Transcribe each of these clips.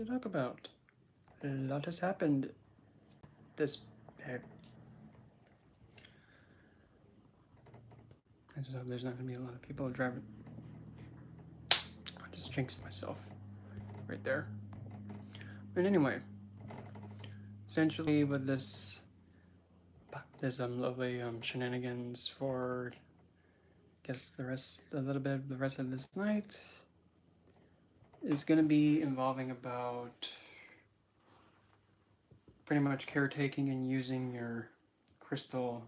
to talk about. A lot has happened this. I just hope there's not going to be a lot of people driving. I just jinxed myself right there. But anyway, essentially with this lovely shenanigans for I guess a little bit of the rest of this night is going to be involving about pretty much caretaking and using your crystal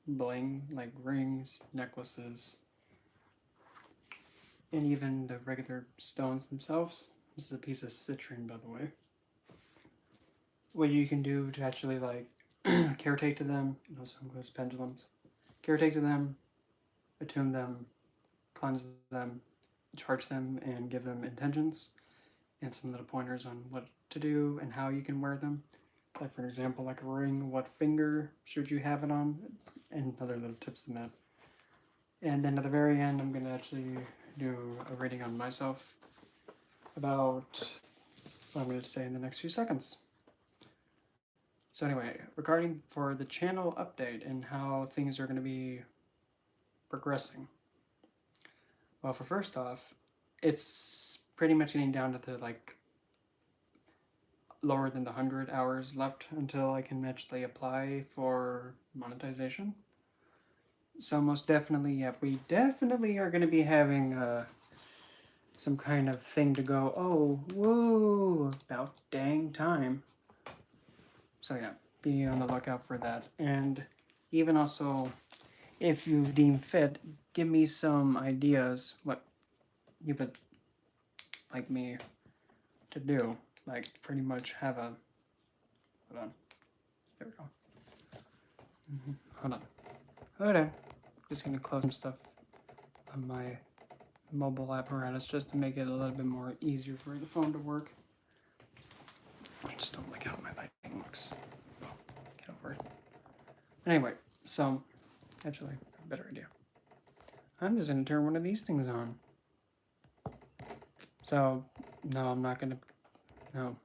bling, like rings, necklaces, and even the regular stones themselves. This is a piece of citrine, by the way. What you can do to actually like caretake to them, and also includes pendulums, caretake to them, attune them, cleanse them, charge them, and give them intentions, and some little pointers on what to do and how you can wear them. Like for example, like a ring, what finger should you have it on, and other little tips than that. And then at the very end, I'm going to actually do a reading on myself about what I'm going to say in the next few seconds. So anyway, regarding for the channel update and how things are going to be progressing. Well, for first off, it's pretty much getting down to the like lower than the 100 hours left until I can actually apply for monetization. So most definitely, yeah, we definitely are going to be having some kind of thing to go, oh, whoa, about dang time. So yeah, be on the lookout for that. And even also, if you deem fit, give me some ideas what you would like me to do. Like pretty much have a, hold on, there we go. Hold on. Hold on. Just gonna close some stuff on my mobile apparatus just to make it a little bit more easier for the phone to work. I just don't like how my lighting looks. Oh, get over it. Anyway, so actually, a better idea. I'm just gonna turn one of these things on. So, no, I'm not gonna. No.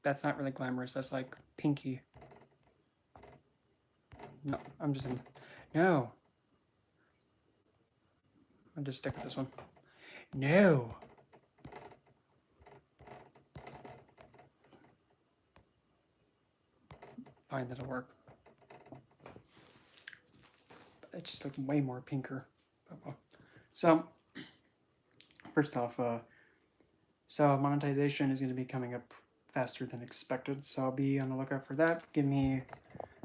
That's not really glamorous. That's like pinky. No, I'm just gonna. No. I'll just stick with this one. No. Fine, that'll work. It just looked way more pinker. So, first off, so monetization is going to be coming up faster than expected. So I'll be on the lookout for that. Give me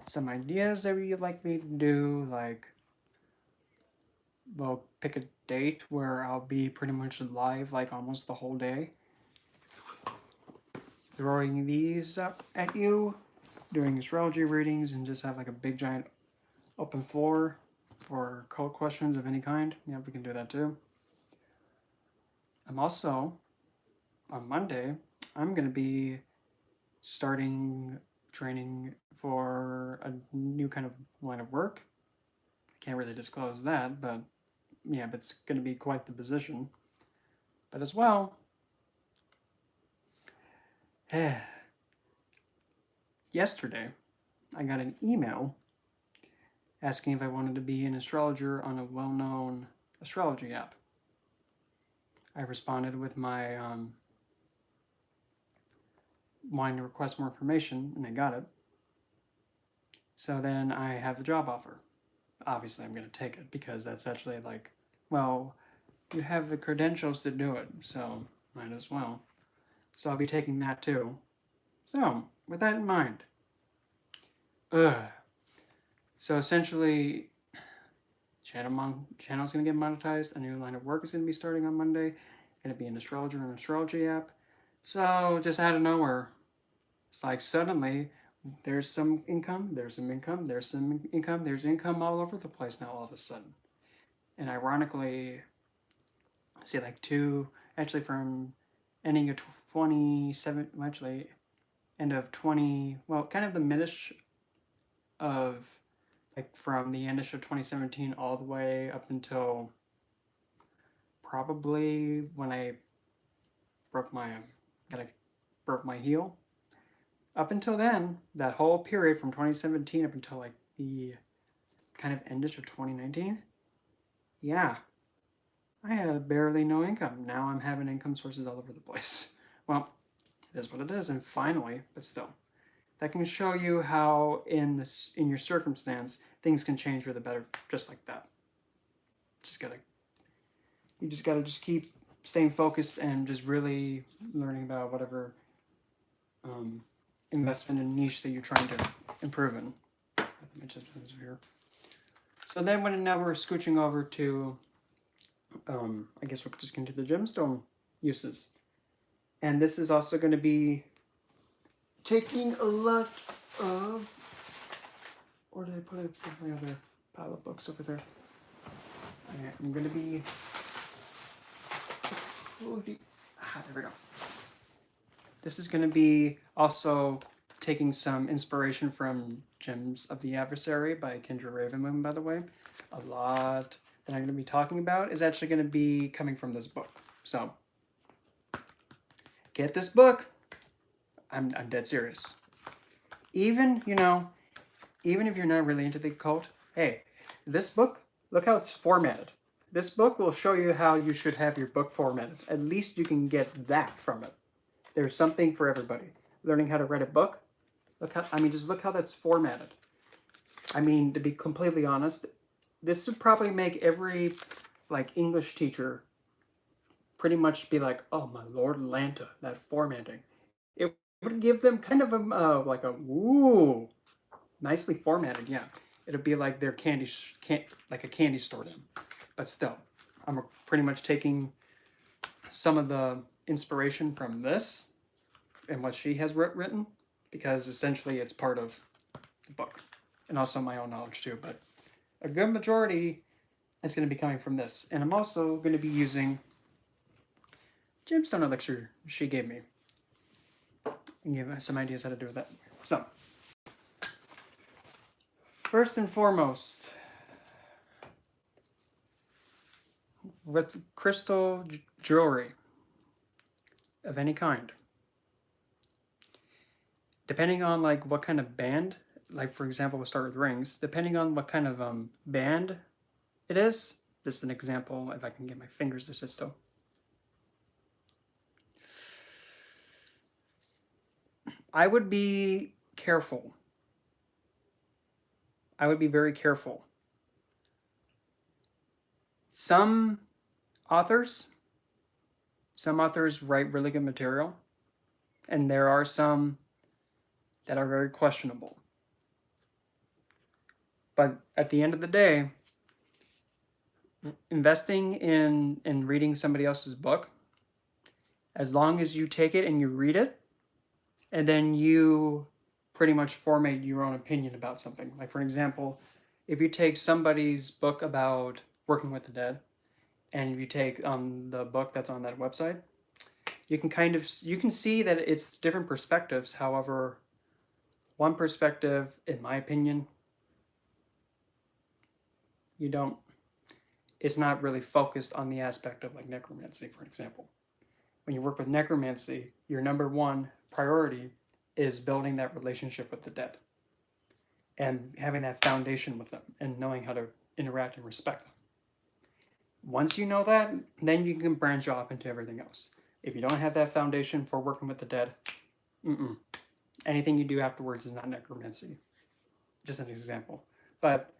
some ideas that you'd like me to do, like, well, pick a date where I'll be pretty much live, like almost the whole day. Throwing these up at you, doing astrology readings, and just have like a big giant open floor for code questions of any kind. Yeah, we can do that too. I'm also, on Monday, I'm going to be starting training for a new kind of line of work. I can't really disclose that, but yeah, but it's going to be quite the position. But as well, yesterday, I got an email asking if I wanted to be an astrologer on a well-known astrology app. I responded with my wanting to request more information, and I got it. So then I have the job offer. Obviously, I'm going to take it because that's actually like, well, you have the credentials to do it, so might as well. So I'll be taking that too. So, with that in mind, so essentially, channel's going to get monetized. A new line of work is going to be starting on Monday. Going to be an astrologer and an astrology app. So, just out of nowhere, it's like suddenly there's some income, there's some income, there's some income, there's income all over the place now all of a sudden. And ironically, I see like actually from ending of 27, actually end of 20, well, kind of the midish of like from the end of 2017 all the way up until probably when I broke my, got a broke my heel. Up until then, that whole period from 2017 up until like the kind of endish of 2019, yeah, I had barely no income. Now I'm having income sources all over the place. Well, it is what it is, and finally, but still, that can show you how in your circumstance things can change for the better, just like that. You just gotta keep staying focused and just really learning about whatever investment and niche that you're trying to improve in. So then now we're scooching over to, I guess we're just going to do the gemstone uses. And this is also going to be taking a lot of, or did I put it in my other pile of books over there? I'm going to be, there we go. This is going to be also taking some inspiration from Gems of the Adversary by Kendra Ravenmoon, by the way. A lot that I'm going to be talking about is actually going to be coming from this book. So, get this book. I'm dead serious. Even, even if you're not really into the occult, hey, this book, look how it's formatted. This book will show you how you should have your book formatted. At least you can get that from it. There's something for everybody. Learning how to write a book, just look how that's formatted. I mean, to be completely honest, this would probably make every, English teacher pretty much be like, oh, my Lord Lanta, that formatting. It would give them kind of ooh, nicely formatted, yeah. It would be like their like a candy store then. But still, I'm pretty much taking some of the inspiration from this and what she has written, because essentially it's part of the book and also my own knowledge too. But a good majority is going to be coming from this. And I'm also going to be using Gemstone elixir she gave me and give us some ideas how to do that. So, first and foremost, with crystal jewelry of any kind, depending on what kind of band, for example, we'll start with rings, depending on what kind of band it is. This is an example, if I can get my fingers to sit still. I would be careful. I would be very careful. Some authors write really good material, and there are some that are very questionable. But at the end of the day, investing in reading somebody else's book, as long as you take it and you read it, and then you pretty much formate your own opinion about something. Like, for example, if you take somebody's book about working with the dead, and you take the book that's on that website, you can see that it's different perspectives. However, one perspective, in my opinion, it's not really focused on the aspect of necromancy, for example. When you work with necromancy, your number one priority is building that relationship with the dead and having that foundation with them and knowing how to interact and respect them. Once you know that, then you can branch off into everything else. If you don't have that foundation for working with the dead, anything you do afterwards is not necromancy. Just an example. But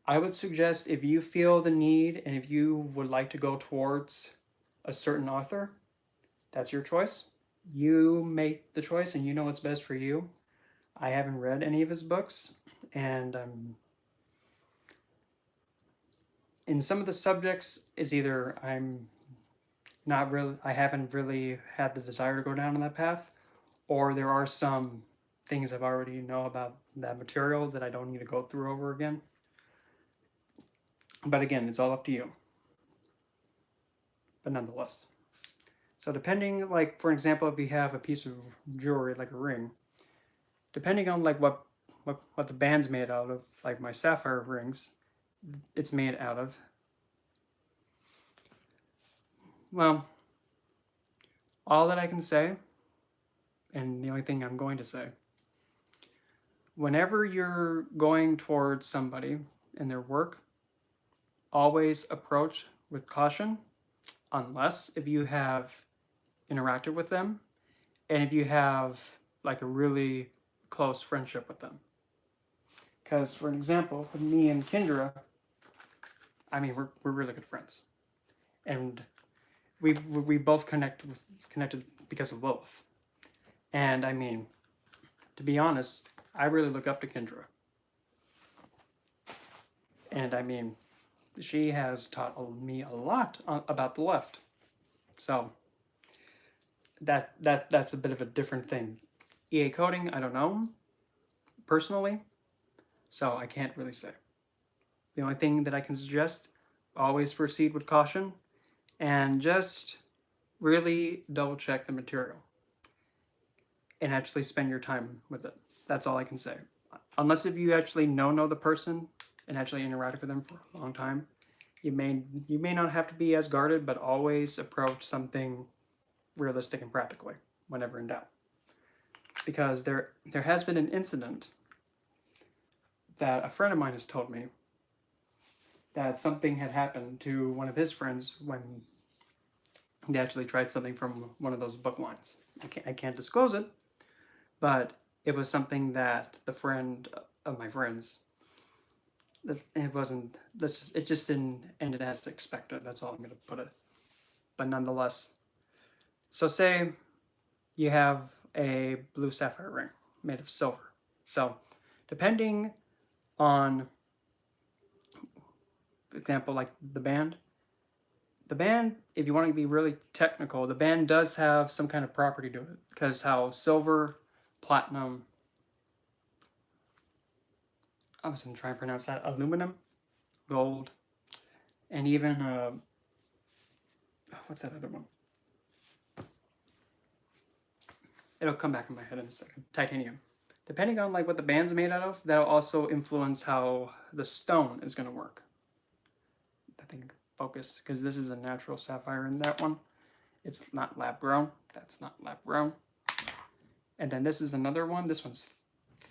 I would suggest, if you feel the need and if you would like to go towards a certain author, that's your choice. You make the choice and you know what's best for you. I haven't read any of his books, and in some of the subjects is either I haven't really had the desire to go down that path, or there are some things I've already know about that material that I don't need to go through over again. But again, it's all up to you. But nonetheless. So depending, for example, if you have a piece of jewelry, like a ring, depending on what the band's made out of, like my sapphire rings, it's made out of, well, all that I can say and the only thing I'm going to say, whenever you're going towards somebody in their work, always approach with caution, unless if you have interacted with them and if you have like a really close friendship with them. Because, for an example, with me and Kendra, I mean, we're really good friends, and we both connected because of Lilith. And I mean, to be honest, I really look up to Kendra, and I mean, she has taught me a lot about the left. So that's a bit of a different thing. EA coding, I don't know personally, so I can't really say. The only thing that I can suggest, always proceed with caution and just really double check the material and actually spend your time with it. That's all I can say. Unless if you actually know the person and actually interact with them for a long time, you may not have to be as guarded, but always approach something realistic and practically whenever in doubt. Because there has been an incident that a friend of mine has told me that something had happened to one of his friends when they actually tried something from one of those book lines. I can't disclose it, but it was something that the friend of my friends, it just didn't end it as expected. That's all I'm going to put it. But nonetheless, so say you have a blue sapphire ring made of silver. So depending on, for example, like the band, if you want to be really technical, the band does have some kind of property to it, because how silver, platinum, I was going to try and pronounce that, aluminum, gold, and even, what's that other one? It'll come back in my head in a second. Titanium. Depending on like what the band's made out of, that'll also influence how the stone is going to work. I think focus, because this is a natural sapphire in that one. It's not lab grown. That's not lab grown. And then this is another one. This one's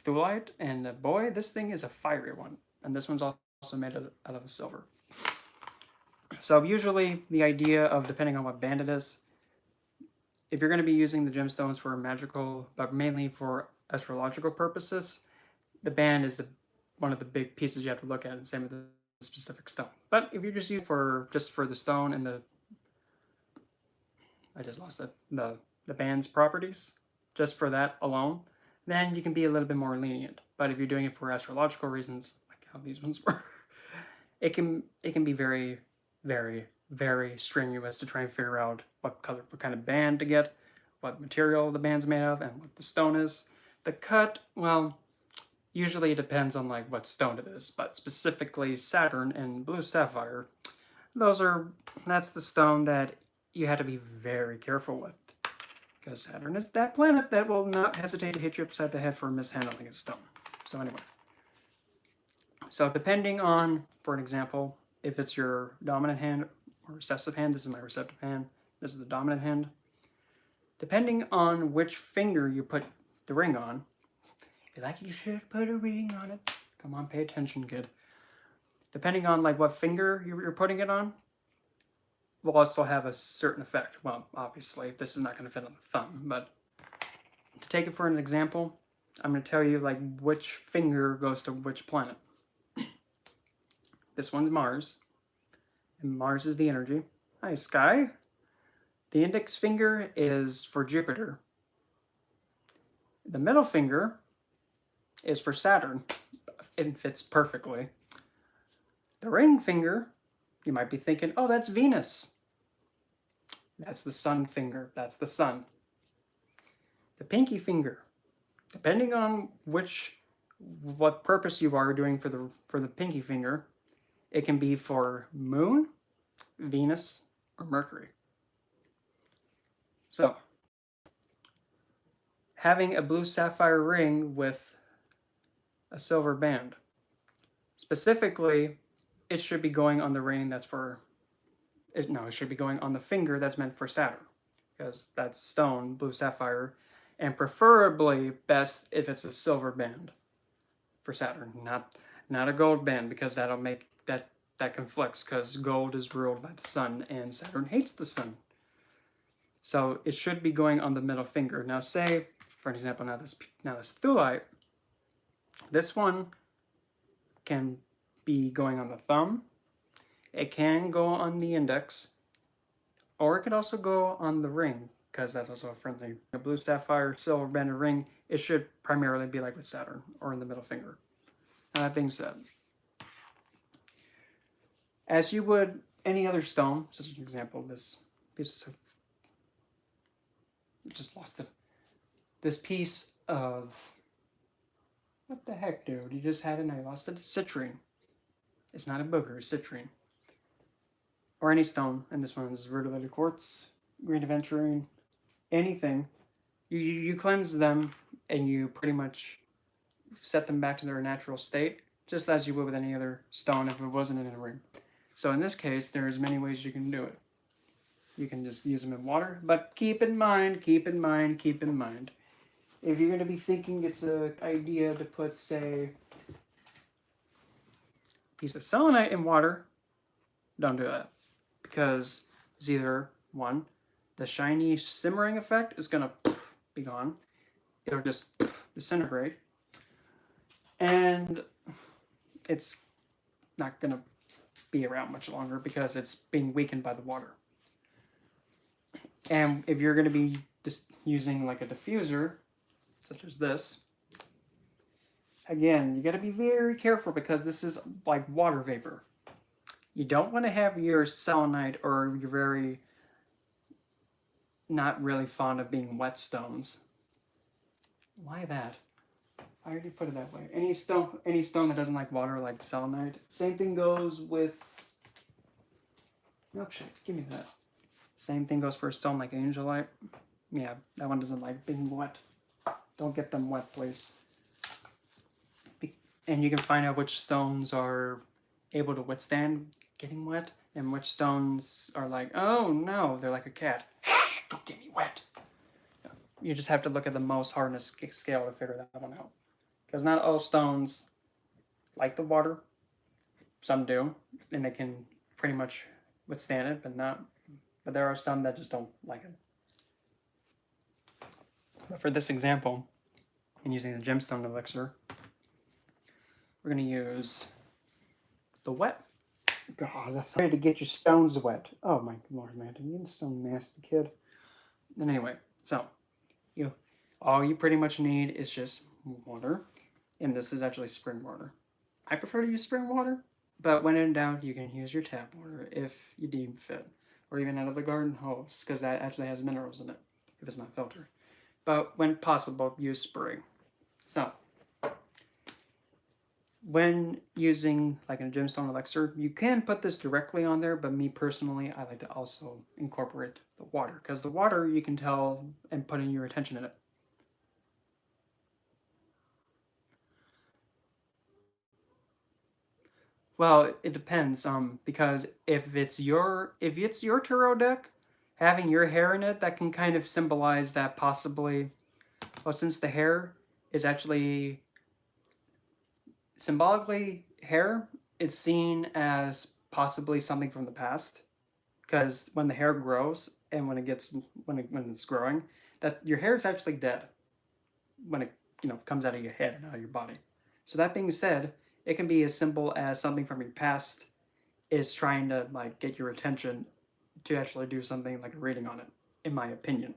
thulite, and boy, this thing is a fiery one. And this one's also made out of silver. So usually the idea of, depending on what band it is, if you're going to be using the gemstones for magical, but mainly for astrological purposes, the band is one of the big pieces you have to look at, and same with the specific stone. But if you're just using just for the stone and I just lost the band's properties, just for that alone, then you can be a little bit more lenient. But if you're doing it for astrological reasons, like how these ones were, it can be very, very, very strenuous to try and figure out what kind of band to get, what material the band's made of, and what the stone is. The cut, well, usually it depends on like what stone it is, but specifically Saturn and blue sapphire, that's the stone that you have to be very careful with, because Saturn is that planet that will not hesitate to hit you upside the head for mishandling a stone. So anyway, so depending on, for an example, if it's your dominant hand or recessive hand, this is my receptive hand, this is the dominant hand, depending on which finger you put the ring on, you're like, you should put a ring on it. Come on, pay attention, kid. Depending on like what finger you're putting it on, will also have a certain effect. Well, obviously, this is not going to fit on the thumb, but to take it for an example, I'm going to tell you like which finger goes to which planet. This one's Mars, and Mars is the energy. Hi, Sky. The index finger is for Jupiter. The middle finger is for Saturn. It fits perfectly. The ring finger, you might be thinking, oh, that's Venus. That's the sun finger. That's the sun. The pinky finger, depending on what purpose you are doing for the pinky finger, it can be for Moon, Venus, or Mercury. So, having a blue sapphire ring with a silver band, specifically, it should be going on the ring that's for, it should be going on the finger that's meant for Saturn, because that's stone, blue sapphire, and preferably best if it's a silver band for Saturn, not a gold band, because that'll make that conflicts, because gold is ruled by the sun and Saturn hates the sun. So it should be going on the middle finger. Now say, for an example, now this thulite, this one can be going on the thumb, it can go on the index, or it could also go on the ring, because that's also a friendly. A blue sapphire silver banded ring, it should primarily be like with Saturn, or in the middle finger. Now that being said, as you would any other stone, such as an example, this piece of, just lost it. This piece of, what the heck, dude? You just had it and I lost it. Citrine. It's not a booger, it's citrine. Or any stone, and this one is rutilated quartz, green aventurine, anything. You cleanse them and you pretty much set them back to their natural state, just as you would with any other stone if it wasn't in a ring. So in this case, there's many ways you can do it. You can just use them in water, but keep in mind, if you're going to be thinking it's an idea to put, say, a piece of selenite in water, don't do that. Because it's either, one, the shiny simmering effect is going to be gone. It'll just disintegrate. And it's not going to be around much longer because it's being weakened by the water. And if you're going to be just using like a diffuser, such as this, again, you got to be very careful because this is like water vapor. You don't want to have your selenite or your very not really fond of being wet stones. Why that? I already put it that way. Any stone that doesn't like water, like selenite. Same thing goes with milkshake. Give me that. Same thing goes for a stone like angelite. Yeah, that one doesn't like being wet. Don't get them wet, please. And you can find out which stones are able to withstand getting wet, and which stones are like, oh no, they're like a cat. Don't get me wet. You just have to look at the most hardness scale to figure that one out. Because not all stones like the water. Some do, and they can pretty much withstand it, but there are some that just don't like it. But for this example, and using the gemstone elixir, we're going to use the wet. God, that's hard to get your stones wet. Oh my lord, man, you're so nasty, kid. And anyway, so all you pretty much need is just water, and this is actually spring water. I prefer to use spring water, but when in doubt, you can use your tap water if you deem fit, or even out of the garden hose, because that actually has minerals in it if it's not filtered. But when possible, use spring. So when using like a gemstone elixir, you can put this directly on there, but me personally, I like to also incorporate the water, because the water you can tell and put in your attention in it. Well, it depends, because if it's your tarot deck, having your hair in it, that can kind of symbolize that possibly, well, since the hair is actually symbolically hair, it's seen as possibly something from the past, because when the hair grows and when it's growing, that your hair is actually dead when it comes out of your head and out of your body. So that being said, it can be as simple as something from your past is trying to like get your attention to actually do something like a reading on it, in my opinion.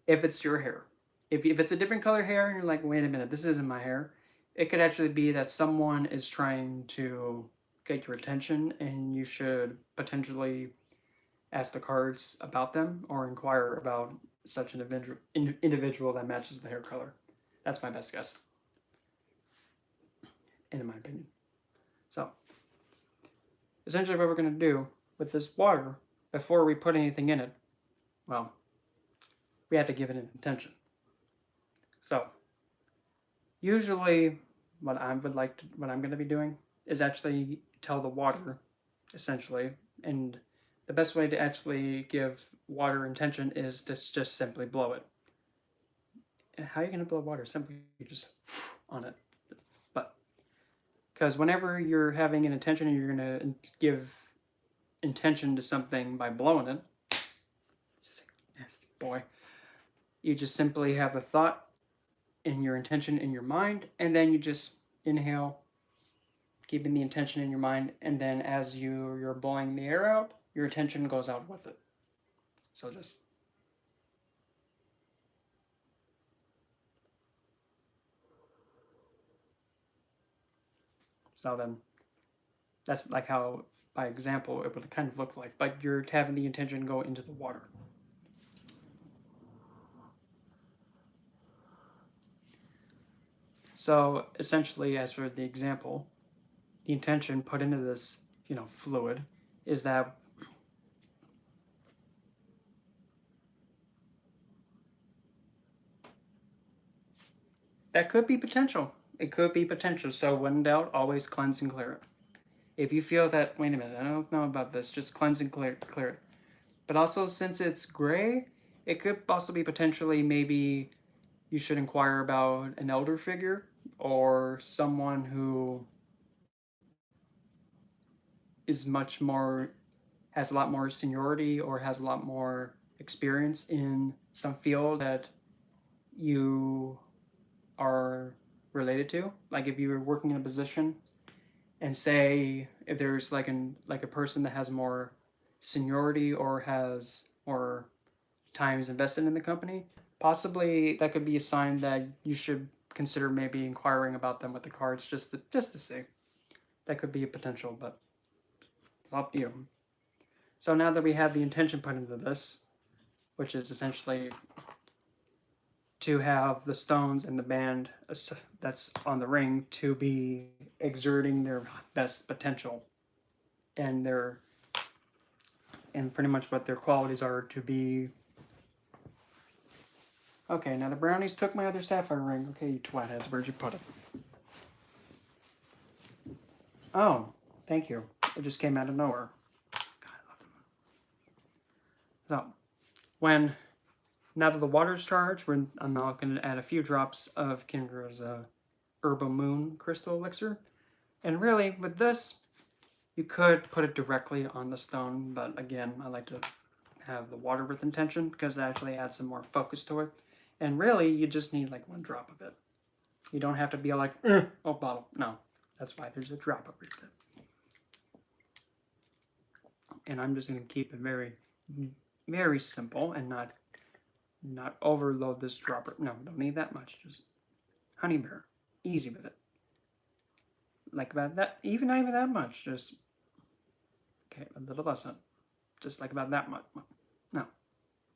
If it's your hair. If it's a different color hair and you're like, wait a minute, this isn't my hair, it could actually be that someone is trying to get your attention and you should potentially ask the cards about them or inquire about such an individual that matches the hair color. That's my best guess, in my opinion. So, essentially what we're going to do with this water, before we put anything in it, well, we have to give it an intention. So, usually what I'm going to be doing is actually tell the water, essentially, and the best way to actually give water intention is to just simply blow it. how are you going to blow water? Simply just on it. But because whenever you're having an intention and you're going to give intention to something by blowing it, nasty boy, you just simply have a thought in your intention in your mind, and then you just inhale, keeping the intention in your mind, and then as you're blowing the air out, your intention goes out with it. So just so then that's like how by example it would kind of look like, but you're having the intention go into the water. So essentially, as for the example, the intention put into this, fluid is that could be potential. It could be potential. So when in doubt, always cleanse and clear it. If you feel that, wait a minute, I don't know about this, just cleanse and clear it. But also, since it's gray, it could also be potentially maybe you should inquire about an elder figure or someone who is much more, has a lot more seniority or has a lot more experience in some field that you are related to. Like if you were working in a position and say if there's like a person that has more seniority or has more times invested in the company, possibly that could be a sign that you should consider maybe inquiring about them with the cards just to see. That could be a potential, but up to you. So now that we have the intention put into this, which is essentially to have the stones and the band that's on the ring to be exerting their best potential and pretty much what their qualities are to be. Okay, now the brownies took my other sapphire ring. Okay, you twatheads, where'd you put it? Oh, thank you. It just came out of nowhere. God, I love them. So, now that the water's charged, I'm now going to add a few drops of Kendra's Herba Moon crystal elixir. And really, with this, you could put it directly on the stone, but again, I like to have the water with intention because it actually adds some more focus to it. And really, you just need like one drop of it. You don't have to be like, oh, bottle. No, that's why there's a drop of it. And I'm just going to keep it very, very simple and not overload this dropper. No, don't need that much. Just honey bear, easy with it. Like about that, not even that much. Just okay, a little less. Just like about that much. No,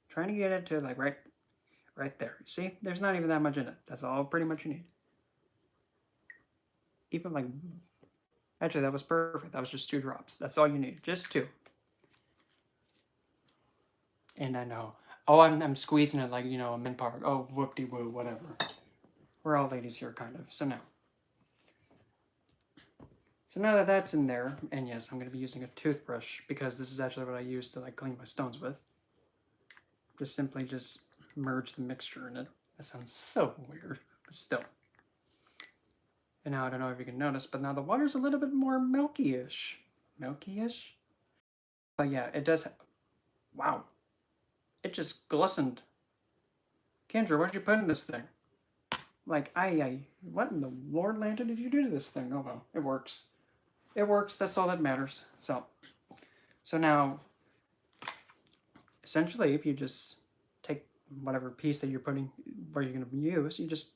trying to get it to like right there. See, there's not even that much in it. That's all pretty much you need. Even like, actually, that was perfect. That was just 2 drops. That's all you need, just 2. And I know, oh, I'm squeezing it like a min part. Oh, whoop-de-woo, whatever. We're all ladies here, kind of. So now that that's in there, and yes, I'm going to be using a toothbrush because this is actually what I use to like clean my stones with. Just simply merge the mixture in it. That sounds so weird, but still. And now I don't know if you can notice, but now the water's a little bit more milky-ish. Milky-ish? But yeah, it does. Wow. It just glistened. Kendra, what did you put in this thing? Like, what in the Lord Lantern did you do to this thing? Oh well, it works. It works, that's all that matters. So now, essentially, if you just take whatever piece that you're where you're going to use, you just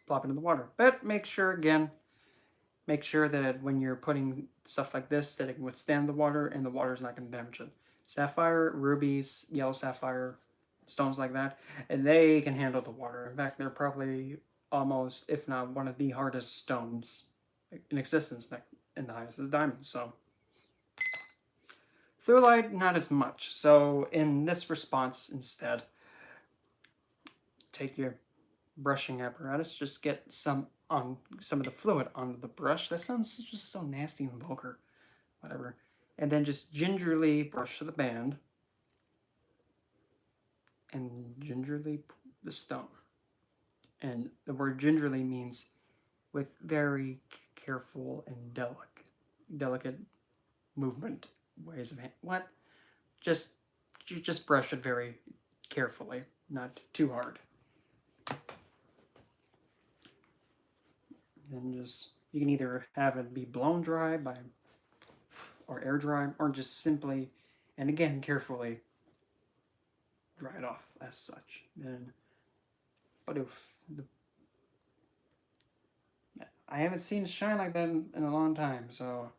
plop it in the water. But make sure that when you're putting stuff like this, that it can withstand the water and the water is not going to damage it. Sapphire, rubies, yellow sapphire, stones like that, and they can handle the water. In fact, they're probably almost, if not one of the hardest stones in existence, and the highest is diamonds. So Fluorite, not as much. So in this response, instead, take your brushing apparatus, just get some of the fluid onto the brush. That sounds just so nasty and vulgar. Whatever. And then just gingerly brush the band. And gingerly the stone. And the word gingerly means with very careful and delicate movement ways of hand. What? Just you just brush it very carefully, not too hard. Then just you can either have it be blown dry by or air dry, or just simply, and again carefully, dry it off as such. Then, but if I haven't seen it shine like that in a long time, so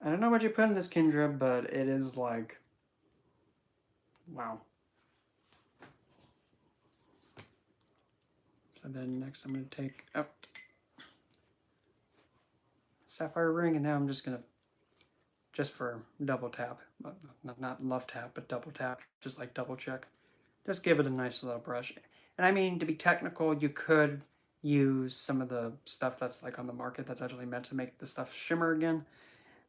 I don't know what you put in this Kindra, but it is like, wow. So then next I'm going to take up sapphire ring, and now I'm just going to, just for double tap, not love tap, but double tap, just like double check. Just give it a nice little brush. And I mean, to be technical, you could use some of the stuff that's like on the market that's actually meant to make the stuff shimmer again.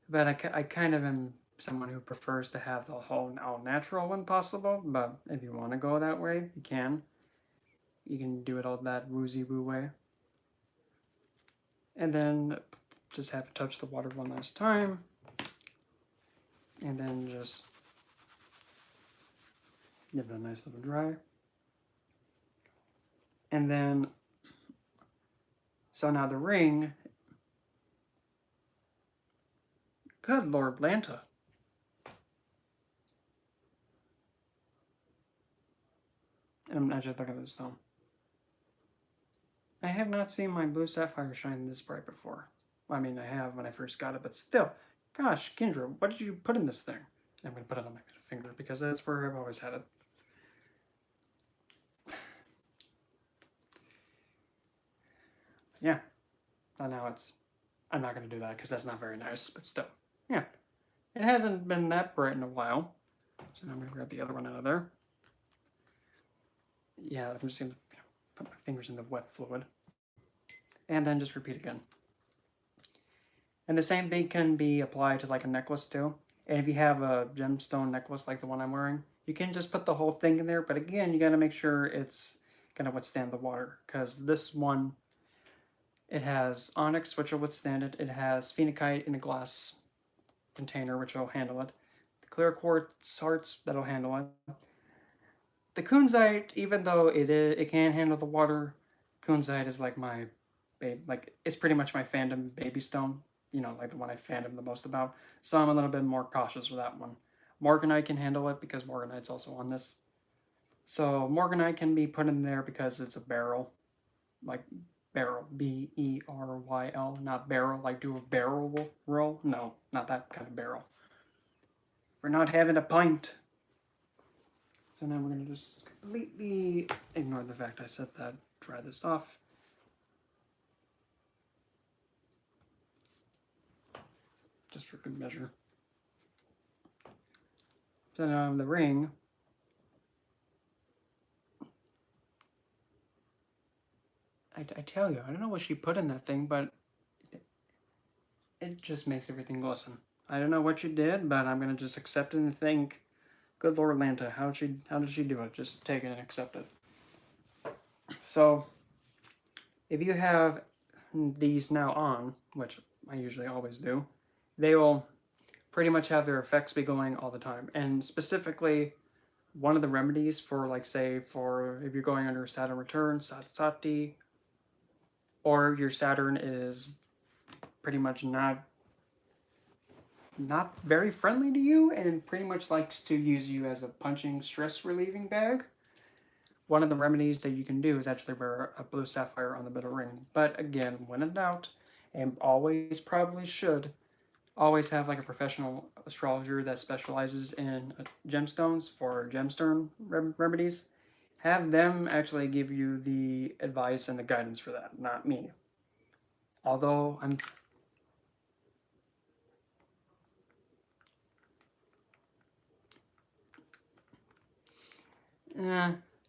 But I kind of am someone who prefers to have the whole all natural when possible. But if you want to go that way, you can. You can do it all that woozy woo way. And then just have it touch the water one last time. And then just give it a nice little dry. And then, so now the ring, good Lord, Lanta. I'm actually looking at this stone. I have not seen my blue sapphire shine this bright before. I mean, I have when I first got it, but still. Gosh, Kendra, what did you put in this thing? I'm going to put it on my finger because that's where I've always had it. Yeah. Now it's... I'm not going to do that because that's not very nice, but still. Yeah. It hasn't been that bright in a while. So now I'm going to grab the other one out of there. Yeah, I'm just going to put my fingers in the wet fluid. And then just repeat again. And the same thing can be applied to like a necklace too. And if you have a gemstone necklace like the one I'm wearing, you can just put the whole thing in there. But again, you got to make sure it's going to withstand the water. Because this one, it has onyx, which will withstand it. It has phenakite in a glass container, which will handle it. The clear quartz hearts, that'll handle it. The kunzite, even though it can handle the water, kunzite is like my babe, like it's pretty much my fandom baby stone. You know, like the one I fandom the most about. So I'm a little bit more cautious with that one. Morganite can handle it because Morganite's also on this. So Morganite can be put in there because it's a beryl, like beryl, B-E-R-Y-L, not barrel, like do a barrel roll. No, not that kind of barrel. We're not having a pint. So now we're going to just completely ignore the fact I said that. Dry this off. Just for good measure. So now the ring. I tell you, I don't know what she put in that thing, but it just makes everything glisten. I don't know what you did, but I'm going to just accept it and think, good Lord Lanta, how did she do it? Just take it and accept it. So, if you have these now on, which I usually always do, they will pretty much have their effects be going all the time. And specifically, one of the remedies for, like, say, for if you're going under Saturn return, Sati, or your Saturn is pretty much not very friendly to you and pretty much likes to use you as a punching stress relieving bag, one of the remedies that you can do is actually wear a blue sapphire on the middle ring. But again, when in doubt, and always probably should, always have like a professional astrologer that specializes in gemstones for gemstone remedies. Have them actually give you the advice and the guidance for that, not me. Although I'm...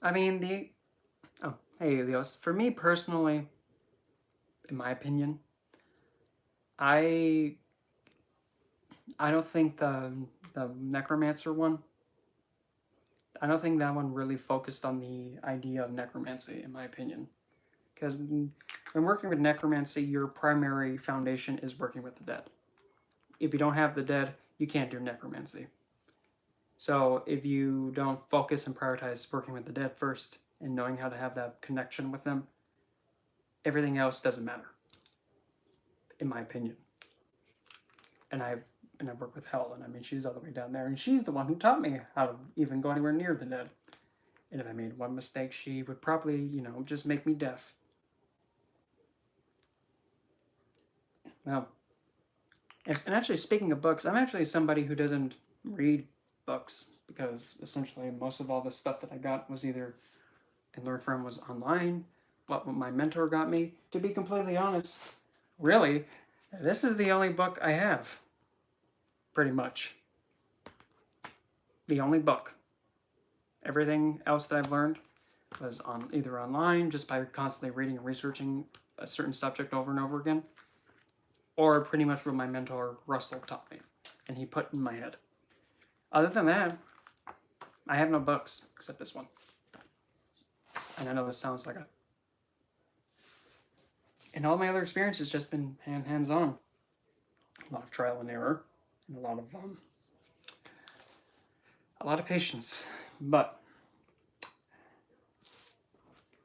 I mean, oh, hey, Leos. For me personally, in my opinion, I don't think the necromancer one, I don't think that one really focused on the idea of necromancy, in my opinion. Because when working with necromancy, your primary foundation is working with the dead. If you don't have the dead, you can't do necromancy. So if you don't focus and prioritize working with the dead first and knowing how to have that connection with them, everything else doesn't matter, in my opinion. And I work with Hell, and I mean, she's all the way down there, and she's the one who taught me how to even go anywhere near the dead. And if I made one mistake, she would probably, you know, just make me deaf. Well, and actually, speaking of books, I'm actually somebody who doesn't read books, because essentially most of all the stuff that I got was either and learned from was online, what my mentor got me. To be completely honest, really, this is the only book I have. Pretty much. The only book. Everything else that I've learned was on either online, just by constantly reading and researching a certain subject over and over again, or pretty much what my mentor Russell taught me, and he put in my head. Other than that, I have no books except this one. And I know this sounds like a... And all my other experience has just been hands-on. A lot of trial and error, and a lot of patience. But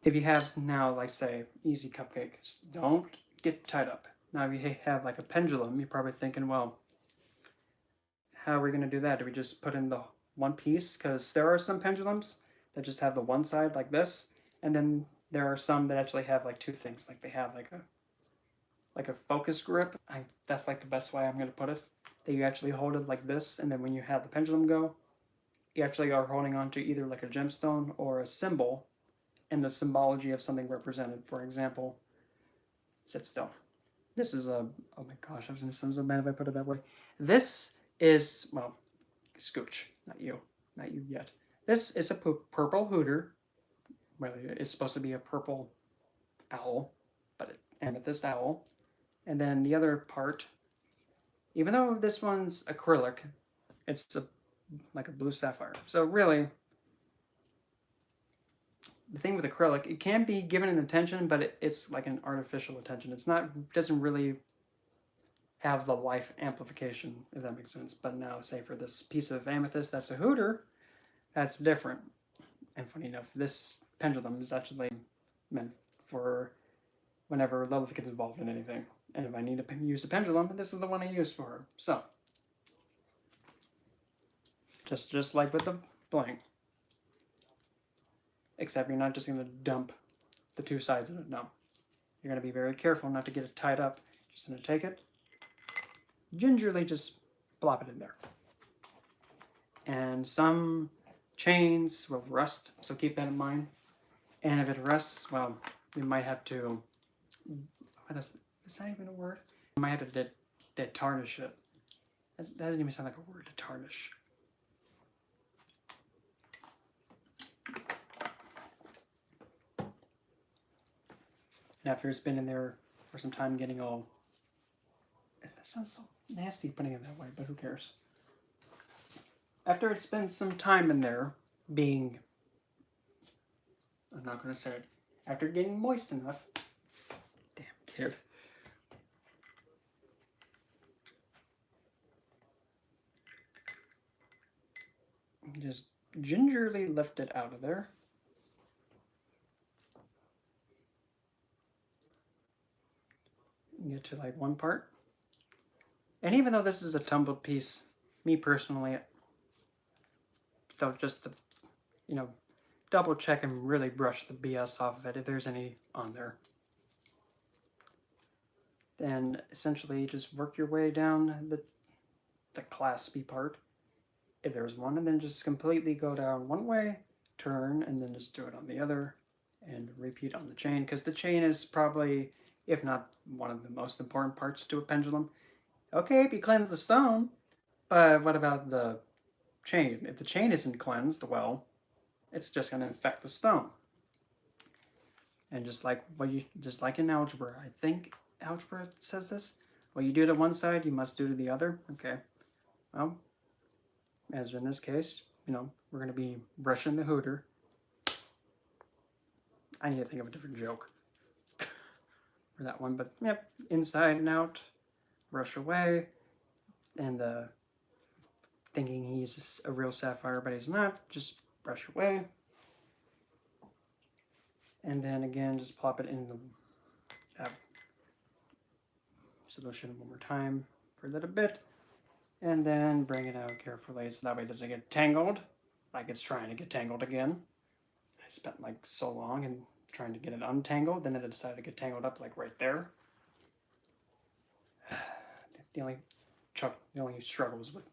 if you have now, like say, easy cupcakes, don't get tied up. Now, if you have like a pendulum, you're probably thinking, well, how are we going to do that? Do we just put in the one piece? Because there are some pendulums that just have the one side like this, and then there are some that actually have like two things. Like they have like a focus grip. That's like the best way I'm going to put it. That you actually hold it like this, and then when you have the pendulum go, you actually are holding on to either like a gemstone or a symbol, and the symbology of something represented. For example, sit still. This is a, oh my gosh, I was going to sound so bad if I put it that way. This is, well, Scooch, not you yet. This is a purple hooter. Well, it's supposed to be a purple owl, but an amethyst owl. And then the other part, even though this one's acrylic, it's like a blue sapphire. So really, the thing with acrylic, it can be given an attention, but it's like an artificial attention. It's not, doesn't really have the life amplification, if that makes sense. But now, say for this piece of amethyst, that's a hooter, that's different. And funny enough, this pendulum is actually meant for whenever Lilith gets involved in anything. And if I need to use a pendulum, this is the one I use for her. So, just like with the blank. Except you're not just going to dump the two sides of it, no. You're going to be very careful not to get it tied up. Just going to take it, gingerly just plop it in there. And some chains will rust, so keep that in mind. And if it rusts, well, you might have to, is that even a word? You might have to detarnish it. That doesn't even sound like a word, to tarnish. And after it's been in there for some time getting all, that sounds so nasty putting it that way, but who cares? After it's been some time in there being, I'm not going to say it, after getting moist enough, damn kid. Just gingerly lift it out of there. Get to like one part. And even though this is a tumbled piece, me personally, so just to, you know, double check and really brush the BS off of it if there's any on there. Then essentially just work your way down the claspy part, if there's one, and then just completely go down one way, turn, and then just do it on the other, and repeat on the chain, because the chain is probably, if not one of the most important parts to a pendulum. Okay, if you cleanse the stone, but what about the chain? If the chain isn't cleansed, well, it's just going to infect the stone. And just like in algebra, I think algebra says this, what you do to one side, you must do to the other. Okay, well, as in this case, you know, we're going to be brushing the hooter. I need to think of a different joke. for that one. But yep, inside and out, brush away. And thinking he's a real sapphire, but he's not, just brush away. And then again, just plop it in the solution one more time for a little bit. And then bring it out carefully so that way it doesn't get tangled, like it's trying to get tangled again. I spent like so long and trying to get it untangled, then it decided to get tangled up like right there. The only struggles with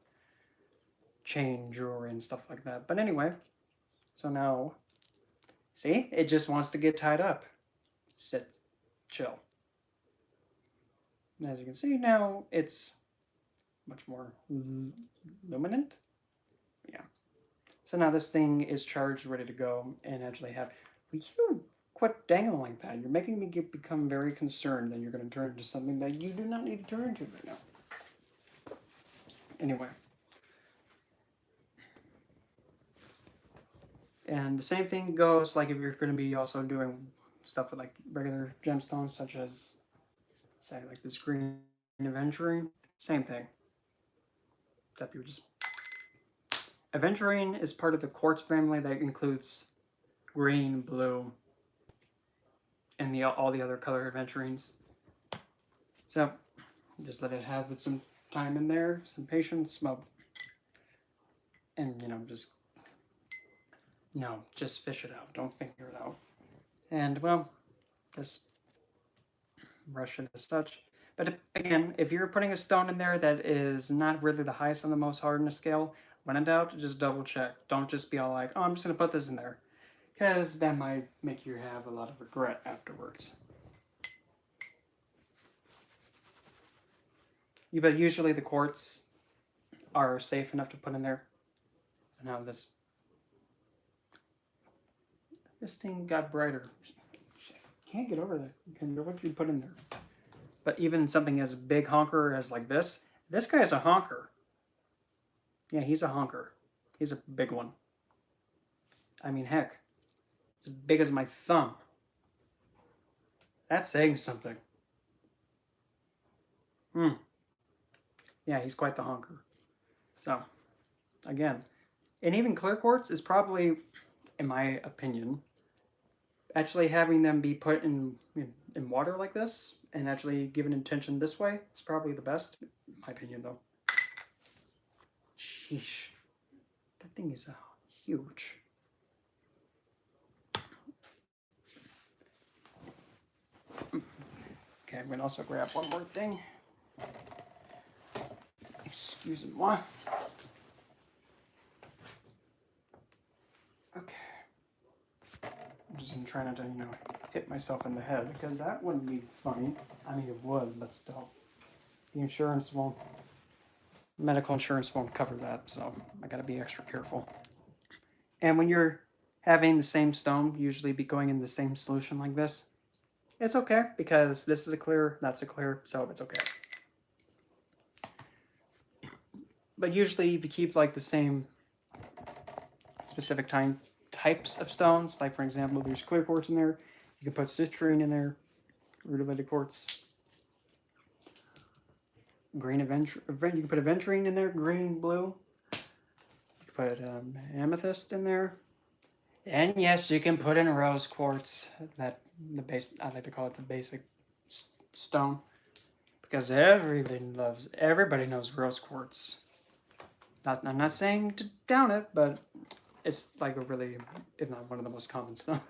chain jewelry and stuff like that. But anyway, so now, see, it just wants to get tied up. Sit, chill. And as you can see now, it's much more luminant. Yeah. So now this thing is charged, ready to go, and actually have. Will you quit dangling like that? You're making me become very concerned that you're going to turn into something that you do not need to turn into right now. Anyway. And the same thing goes like if you're going to be also doing stuff with like regular gemstones, such as, say, like this green aventurine. Same thing. Except you just. Aventurine is part of the quartz family that includes green, blue, and all the other color aventurines. So just let it have some time in there, some patience, and just fish it out. Don't finger it out. And well, just brush it as such. But again, if you're putting a stone in there that is not really the highest on the most hardness scale, when in doubt, just double check. Don't just be all like, oh, I'm just going to put this in there. Because that might make you have a lot of regret afterwards. But usually the quartz are safe enough to put in there. So now this thing got brighter. Can't get over that. What you put in there? But even something as big honker as like this guy's a honker. Yeah, he's a honker. He's a big one. I mean, heck, as big as my thumb. That's saying something. Yeah, he's quite the honker. So, again, and even clear quartz is probably, in my opinion, actually having them be put in water like this and actually given intention this way is probably the best, in my opinion, though. Sheesh. That thing is huge. Okay, I'm going to also grab one more thing. Excusez-moi. Okay. I'm just going to try not to, hit myself in the head because that wouldn't be funny. I mean, it would, but still. Medical insurance won't cover that, so I got to be extra careful. And when you're having the same stone, usually be going in the same solution like this, it's okay because this is a clear, that's a clear, so it's okay. But usually if you keep like the same specific types of stones, like for example, there's clear quartz in there, you can put citrine in there, rutilated quartz, green aventurine, you can put aventurine in there, green, blue, you can put amethyst in there, and yes, you can put in rose quartz, I like to call it the basic stone, because everybody knows rose quartz. I'm not saying to down it, but it's like a really, if not one of the most common stones.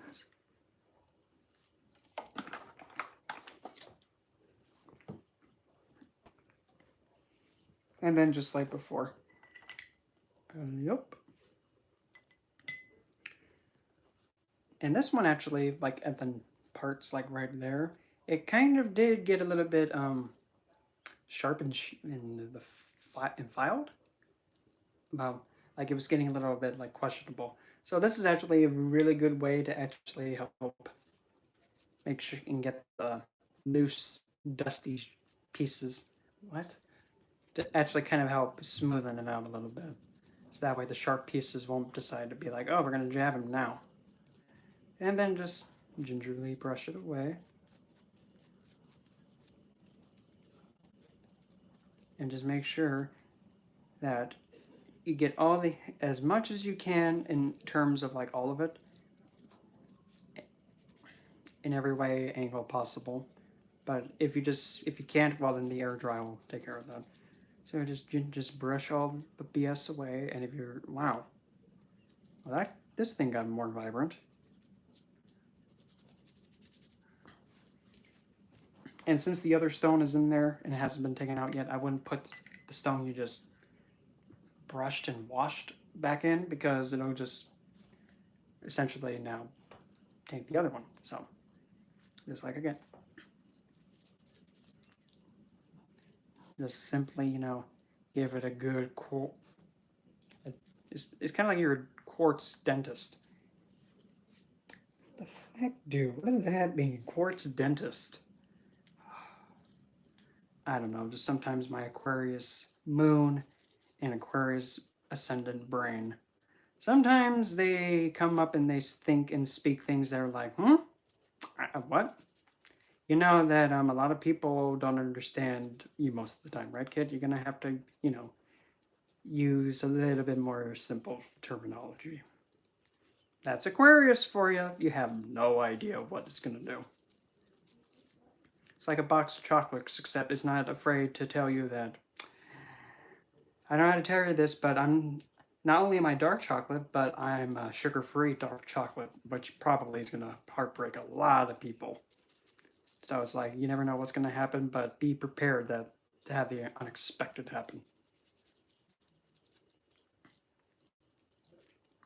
And then just like before. Yep. And this one actually, like at the parts like right there, it kind of did get a little bit sharp and filed. Like it was getting a little bit like questionable. So this is actually a really good way to actually help make sure you can get the loose, dusty pieces. To actually kind of help smoothen it out a little bit. So that way the sharp pieces won't decide to be like, oh, we're going to jab him now. And then just gingerly brush it away. and just make sure that you get as much as you can in terms of like all of it in every way angle possible. But if you can't, well, then the air dry will take care of that. So just brush all the BS away, and if you're, wow, well, this thing got more vibrant. And since the other stone is in there and it hasn't been taken out yet, I wouldn't put the stone you just brushed and washed back in, because it'll just essentially now take the other one. So just like again, just simply, give it a good it's kind of like your quartz dentist. What the heck, dude? What does that mean? Quartz dentist. I don't know. Just sometimes my Aquarius moon and Aquarius ascendant brain, sometimes they come up and they think and speak things that are like, what? You know that a lot of people don't understand you most of the time, right, kid? You're going to have to, use a little bit more simple terminology. That's Aquarius for you. You have no idea what it's going to do. It's like a box of chocolates, except it's not afraid to tell you that, I don't know how to tell you this, but not only am I dark chocolate, but I'm sugar-free dark chocolate, which probably is going to heartbreak a lot of people. So it's like, you never know what's going to happen, but be prepared to have the unexpected happen.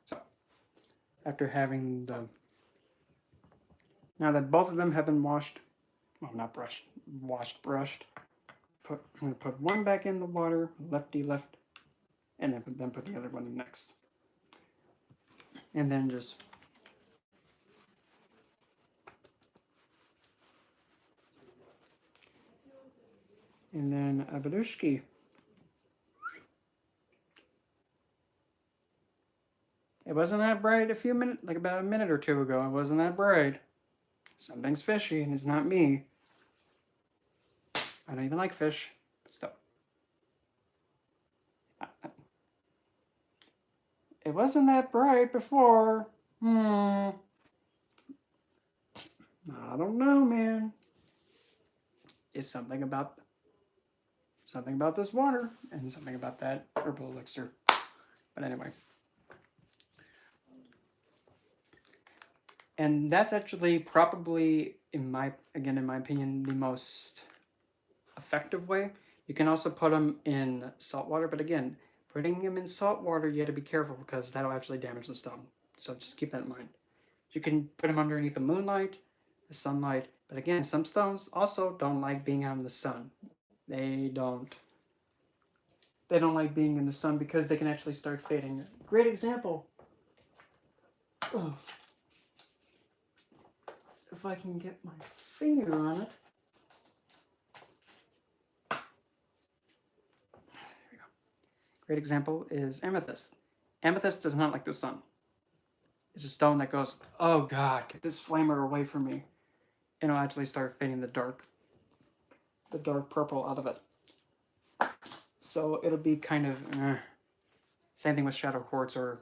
So, after having now that both of them have been washed, well, not brushed, brushed, I'm going to put one back in the water, lefty left, and then put the other one in next. And then just a badushki. It wasn't that bright about a minute or two ago. It wasn't that bright. Something's fishy, and it's not me. I don't even like fish. Still. It wasn't that bright before. I don't know, man. It's something about this water and something about that herbal elixir. But anyway. And that's actually probably, in my opinion, the most effective way. You can also put them in salt water, but again, putting them in salt water, you have to be careful because that'll actually damage the stone. So just keep that in mind. You can put them underneath the moonlight, the sunlight, but again, some stones also don't like being out in the sun. They don't like being in the sun because they can actually start fading. Great example. Oh. If I can get my finger on it. There we go. Great example is amethyst. Amethyst does not like the sun. It's a stone that goes, oh God, get this flamer away from me. And it'll actually start fading the dark purple out of it. So it'll be kind of, same thing with shadow quartz or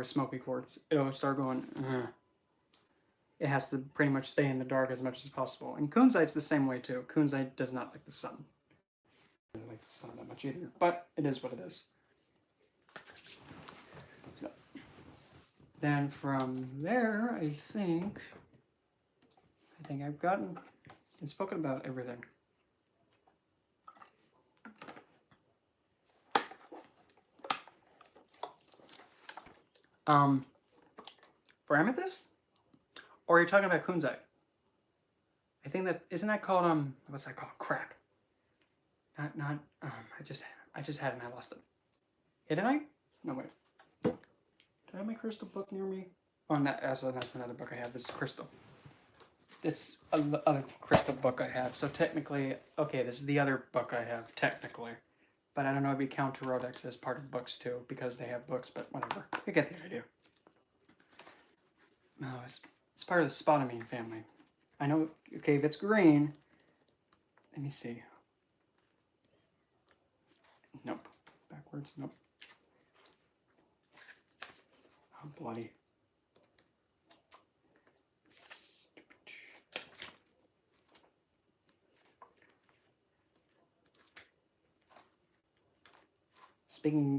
smoky quartz. It'll start going, It has to pretty much stay in the dark as much as possible. And kunzite's the same way too. Kunzite does not like the sun. It doesn't like the sun that much either, but it is what it is. So, then from there, I think I've gotten and spoken about everything. For amethyst? Or are you talking about kunzite? I think isn't that called what's that called? Crap. I just had it and I lost it. Didn't I? No, wait. Do I have my crystal book near me? Oh, that's another book I have. This is crystal. This other crystal book I have. So technically, okay, this is the other book I have, technically. But I don't know if you count Tarodex as part of books too, because they have books, but whatever. You get the idea. No, it's part of the spodumene family. I know, okay, if it's green, let me see. backwards. Nope. Oh, bloody.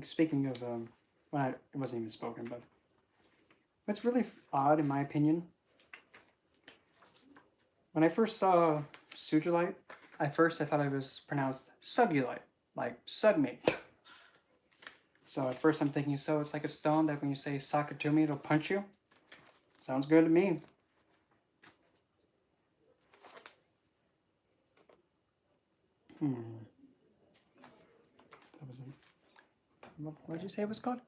Speaking of, well, it wasn't even spoken, but what's really odd, in my opinion, when I first saw Sujolite, I thought it was pronounced Sugulite, like sug me. So at first I'm thinking, so it's like a stone that when you say sock it to me, it'll punch you? Sounds good to me. That was it. What did you say it was called?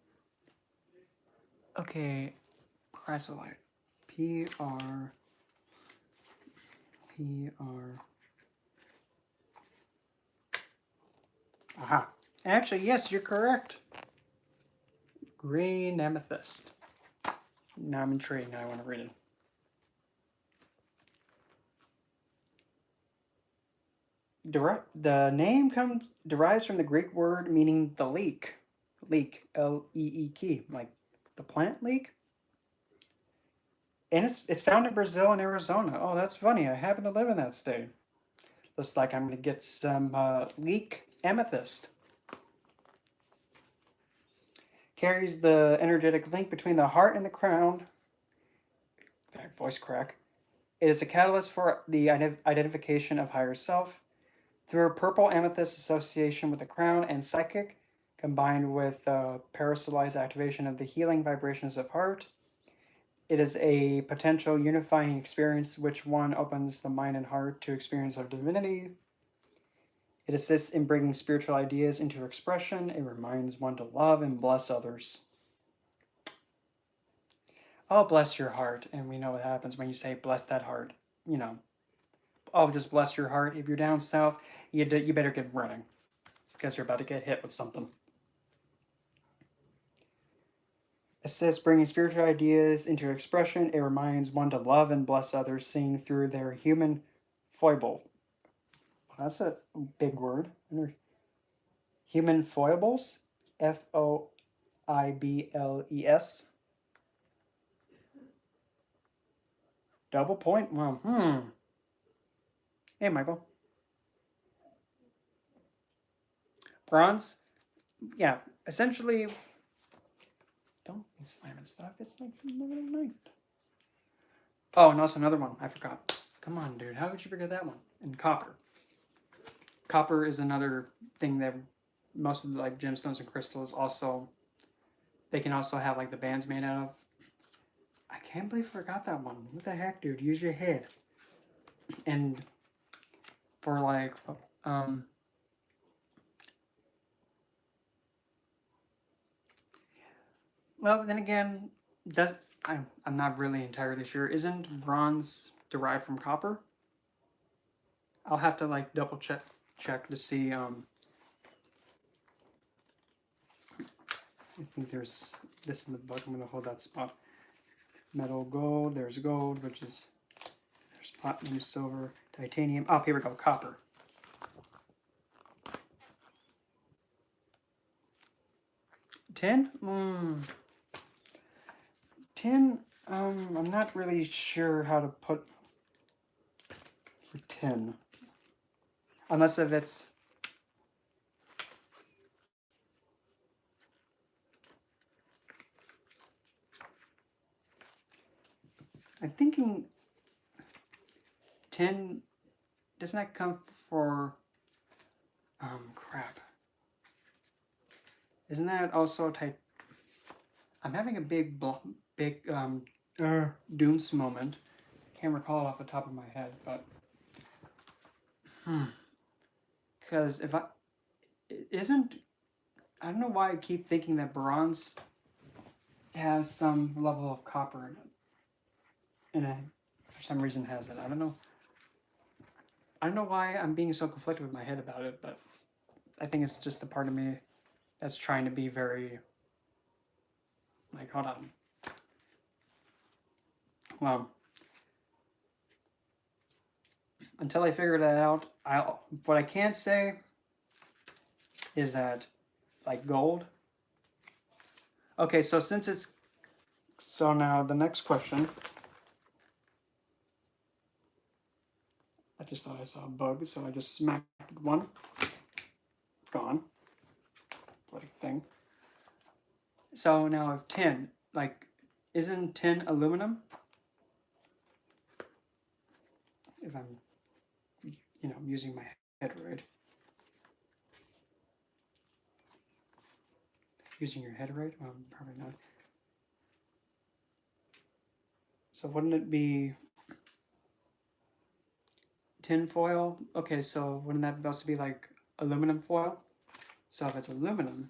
Okay, chrysolite. P-R... Aha. Actually, yes, you're correct. Green amethyst. Now I'm intrigued. Now I want to read it. The name derives from the Greek word meaning the leek. Leek, L-E-E-K, like the plant leek. And it's found in Brazil and Arizona. Oh, that's funny. I happen to live in that state. Looks like I'm going to get some leek amethyst. Carries the energetic link between the heart and the crown. That voice crack. It is a catalyst for the identification of higher self. Through purple amethyst association with the crown and psychic, combined with parasolize activation of the healing vibrations of heart, it is a potential unifying experience which one opens the mind and heart to experience of divinity. It assists in bringing spiritual ideas into expression. It reminds one to love and bless others. Oh, bless your heart. And we know what happens when you say bless that heart. You know, oh, just bless your heart. If you're down south, you better get running because you're about to get hit with something. Assists bringing spiritual ideas into expression. It reminds one to love and bless others, seeing through their human foible. That's a big word. Human foibles. F-O-I-B-L-E-S. Double point? Well, Hey, Michael. Bronze? Yeah, essentially... Don't be slamming stuff. It's like the middle of the night. Oh, and also another one. I forgot. Come on, dude. How could you forget that one? And copper. Copper is another thing that most of the like gemstones and crystals also... They can also have like the bands made out of. I can't believe I forgot that one. What the heck, dude? Use your head. And for like... Well, then again, I'm not really entirely sure. Isn't bronze derived from copper? I'll have to like double check to see. I think there's this in the book. I'm gonna hold that spot. Metal, gold. There's gold, which is there's platinum, silver, titanium. Oh, here we go. Copper. Tin? Tin, I'm not really sure how to put for tin. Unless if it's... I'm thinking tin, doesn't that come for, crap. Isn't that also type... I'm having a big Dooms moment. Can't recall it off the top of my head, but... Because if I... I don't know why I keep thinking that bronze has some level of copper in it. And it, for some reason, has it. I don't know why I'm being so conflicted with my head about it, but I think it's just the part of me that's trying to be very... Like, hold on. Well, until I figure that out, what I can say is that like gold. Okay, so so now the next question. I just thought I saw a bug, so I just smacked one. Gone. Bloody thing. So now tin, like, isn't tin aluminum? If I'm, using my head right. Using your head right? Well, probably not. So wouldn't it be tin foil? Okay, so wouldn't that also be like aluminum foil? So if it's aluminum,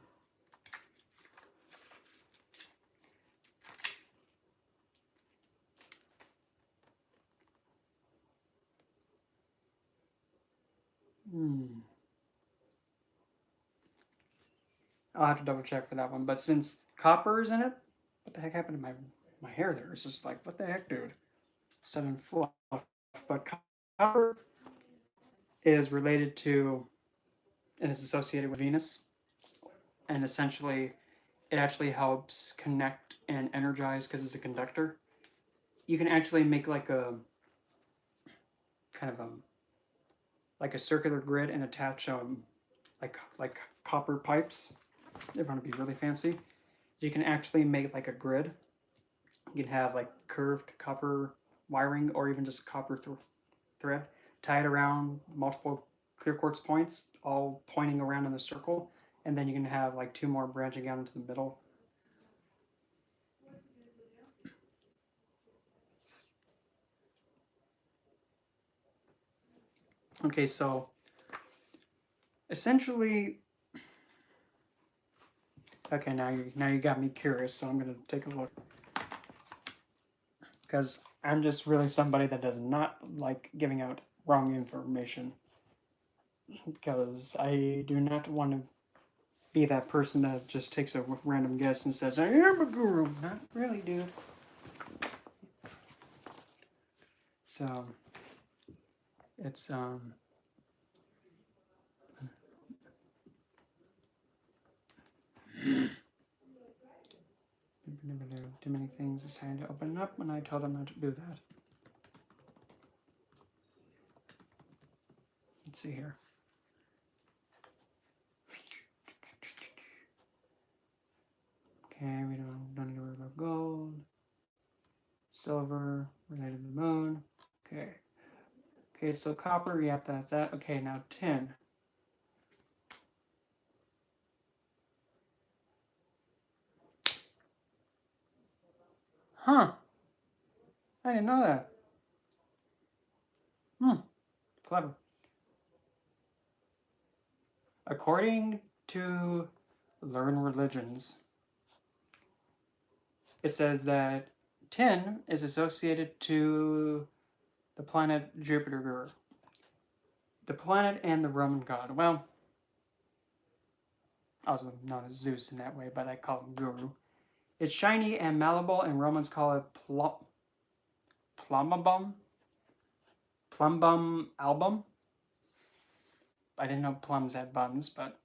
I'll have to double check for that one. But since copper is in it, what the heck happened to my hair there? It's just like, what the heck, dude? Sudden fluff. But copper is related to and is associated with Venus. And essentially, it actually helps connect and energize because it's a conductor. You can actually make like a kind of like a circular grid and attach like copper pipes. If you want to be really fancy, you can actually make like a grid. You can have like curved copper wiring or even just copper thread tied around multiple clear quartz points, all pointing around in a circle, and then you can have like two more branching out into the middle. Okay, so essentially, okay, now you got me curious, so I'm gonna take a look because I'm just really somebody that does not like giving out wrong information because I do not want to be that person that just takes a random guess and says, I am a guru. Not really, dude. So, it's, too many things decided to open up when I told them not to do that. Let's see here. Okay, we don't need to worry about gold. Silver, related to the moon. Okay. Okay, so copper, yep, that's that. Okay, now tin. Huh. I didn't know that. Clever. According to Learn Religions, it says that tin is associated to the planet Jupiter, the planet and the Roman god. Well, also known as Zeus in that way, but I call him Guru. It's shiny and malleable, and Romans call it plumbum album. I didn't know plums had buns, but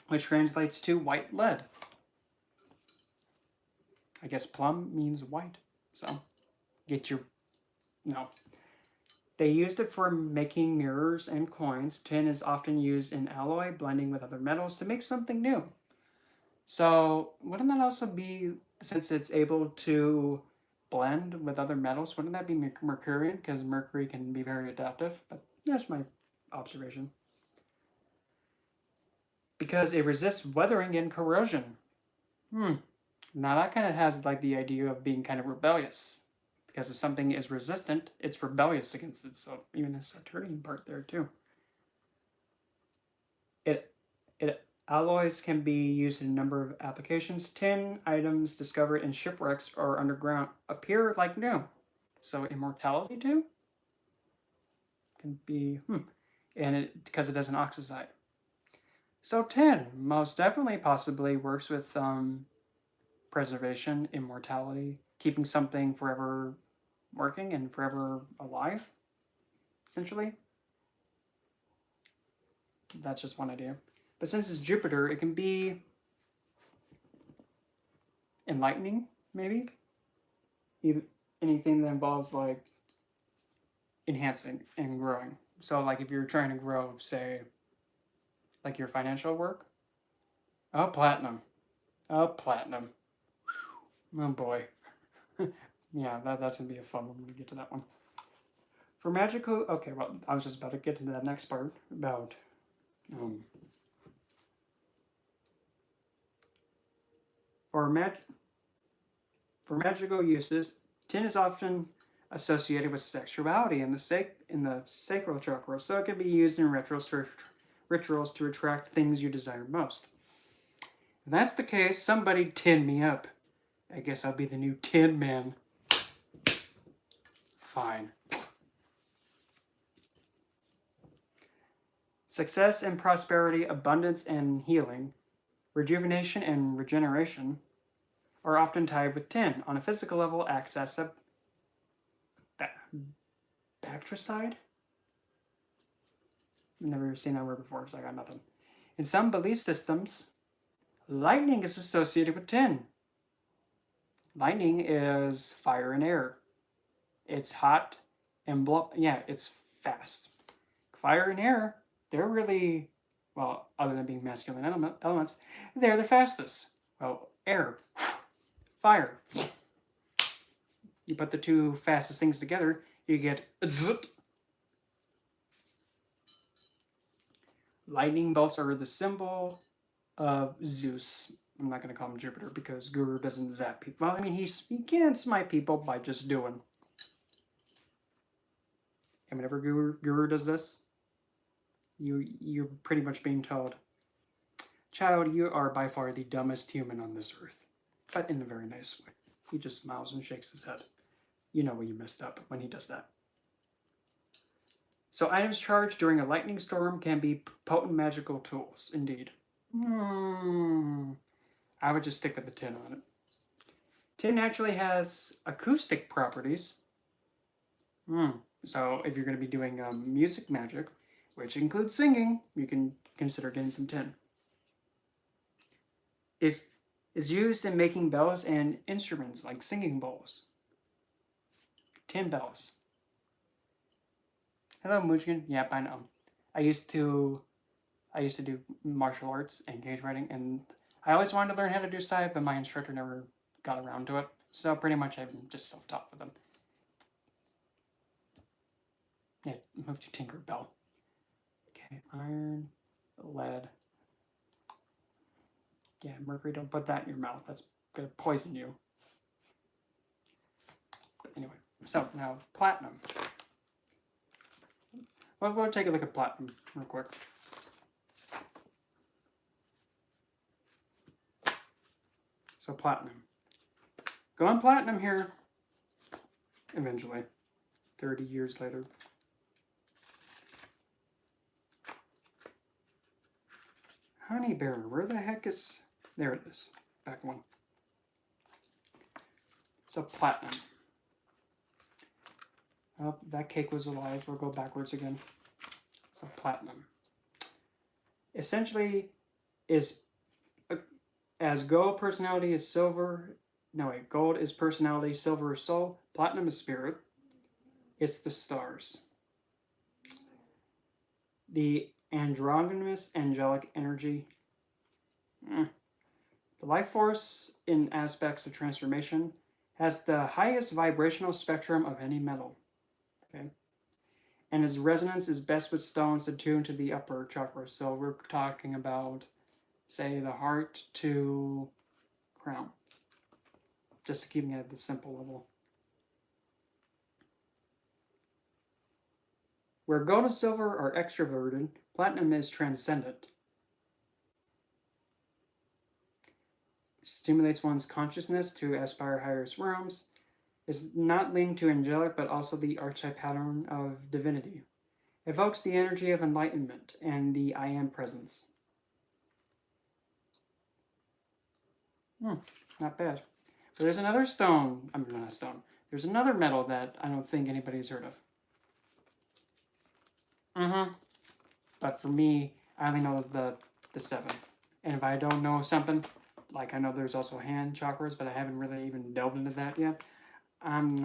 which translates to white lead. I guess plum means white, so get your no. They used it for making mirrors and coins. Tin is often used in alloy, blending with other metals to make something new. So wouldn't that also be, since it's able to blend with other metals, wouldn't that be Mercurian? Because mercury can be very adaptive. But that's my observation. Because it resists weathering and corrosion. Now that kind of has like the idea of being kind of rebellious. Because if something is resistant, it's rebellious against it. So even the Saturnian part there too. It alloys can be used in a number of applications. Tin items discovered in shipwrecks or underground appear like new. So immortality too can be and it because it doesn't oxidize. So tin most definitely possibly works with preservation, immortality, keeping something forever working and forever alive, essentially. That's just one idea. But since it's Jupiter, it can be enlightening, maybe? Either, anything that involves, like, enhancing and growing. So, like, if you're trying to grow, say, like your financial work. Oh, platinum. Oh, platinum. Oh, boy. Yeah, that's going to be a fun one when we get to that one. For magical... Okay, well, I was just about to get into that next part about... For magical uses, tin is often associated with sexuality in the sacral chakra, so it can be used in rituals to attract things you desire most. If that's the case, somebody tin me up. I guess I'll be the new Tin Man. Fine. Success and prosperity, abundance and healing, rejuvenation and regeneration are often tied with tin. On a physical level, access a bactricide? I've never seen that word before, so I got nothing. In some belief systems, lightning is associated with tin. Lightning is fire and air. It's hot and it's fast. Fire and air, they're really, well, other than being masculine elements, they're the fastest. Well, air, fire. You put the two fastest things together, you get zzzt. Lightning bolts are the symbol of Zeus. I'm not going to call him Jupiter because Guru doesn't zap people. Well, I mean, he can smite people by just doing. And whenever Guru does this, you're pretty much being told, child, you are by far the dumbest human on this earth. But in a very nice way. He just smiles and shakes his head. You know when you messed up when he does that. So items charged during a lightning storm can be potent magical tools, indeed. I would just stick with the tin on it. Tin actually has acoustic properties. So if you're going to be doing music magic, which includes singing, you can consider getting some tin. It is used in making bells and instruments like singing bowls. Tin bells. Hello, Munchkin. Yep, I know. I used to do martial arts and cage fighting, and I always wanted to learn how to do sai, but my instructor never got around to it. So pretty much I'm just self-taught with them. Yeah, move to Tinker Bell. Okay, iron, lead. Yeah, mercury, don't put that in your mouth. That's gonna poison you. But anyway, so now platinum. Well, we'll take a look at platinum real quick. So platinum. Going platinum here. Eventually. 30 years later. Honey bear, where the heck is... There it is. Back one. So platinum. Oh, that cake was alive. We'll go backwards again. So platinum. Essentially is... As gold personality is silver... No, wait. Gold is personality, silver is soul. Platinum is spirit. It's the stars. The androgynous angelic energy. The life force in aspects of transformation has the highest vibrational spectrum of any metal. Okay. And its resonance is best with stones attuned to the upper chakra. So we're talking about, say, the heart to crown. Just keeping it at the simple level. Where gold and silver are extroverted, platinum is transcendent. Stimulates one's consciousness to aspire higher realms. Is not linked to angelic, but also the archetype pattern of divinity. Evokes the energy of enlightenment and the I am presence. Not bad. But there's another stone. I mean, not a stone. There's another metal that I don't think anybody's heard of. But for me, I only know the the 7. And if I don't know something, like I know there's also hand chakras, but I haven't really even delved into that yet. I'm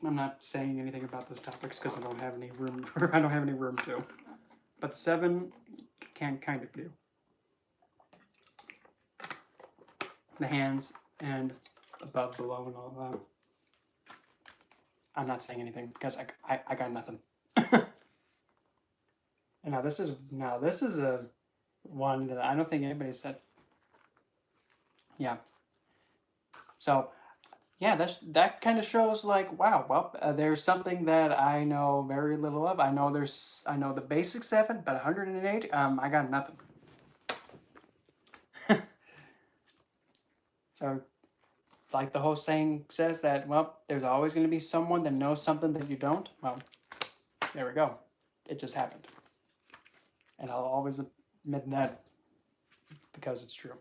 not saying anything about those topics because I don't have any room for, I don't have any room to. But the 7 can kind of do. The hands and above, below, and all that. I'm not saying anything because I got nothing. And now this is a one that I don't think anybody said. Yeah. So, yeah, that kind of shows like, wow, well, there's something that I know very little of. I know the basic 7, but 108, I got nothing. So, like the whole saying says that, well, there's always going to be someone that knows something that you don't. Well, there we go. It just happened. And I'll always admit that because it's true.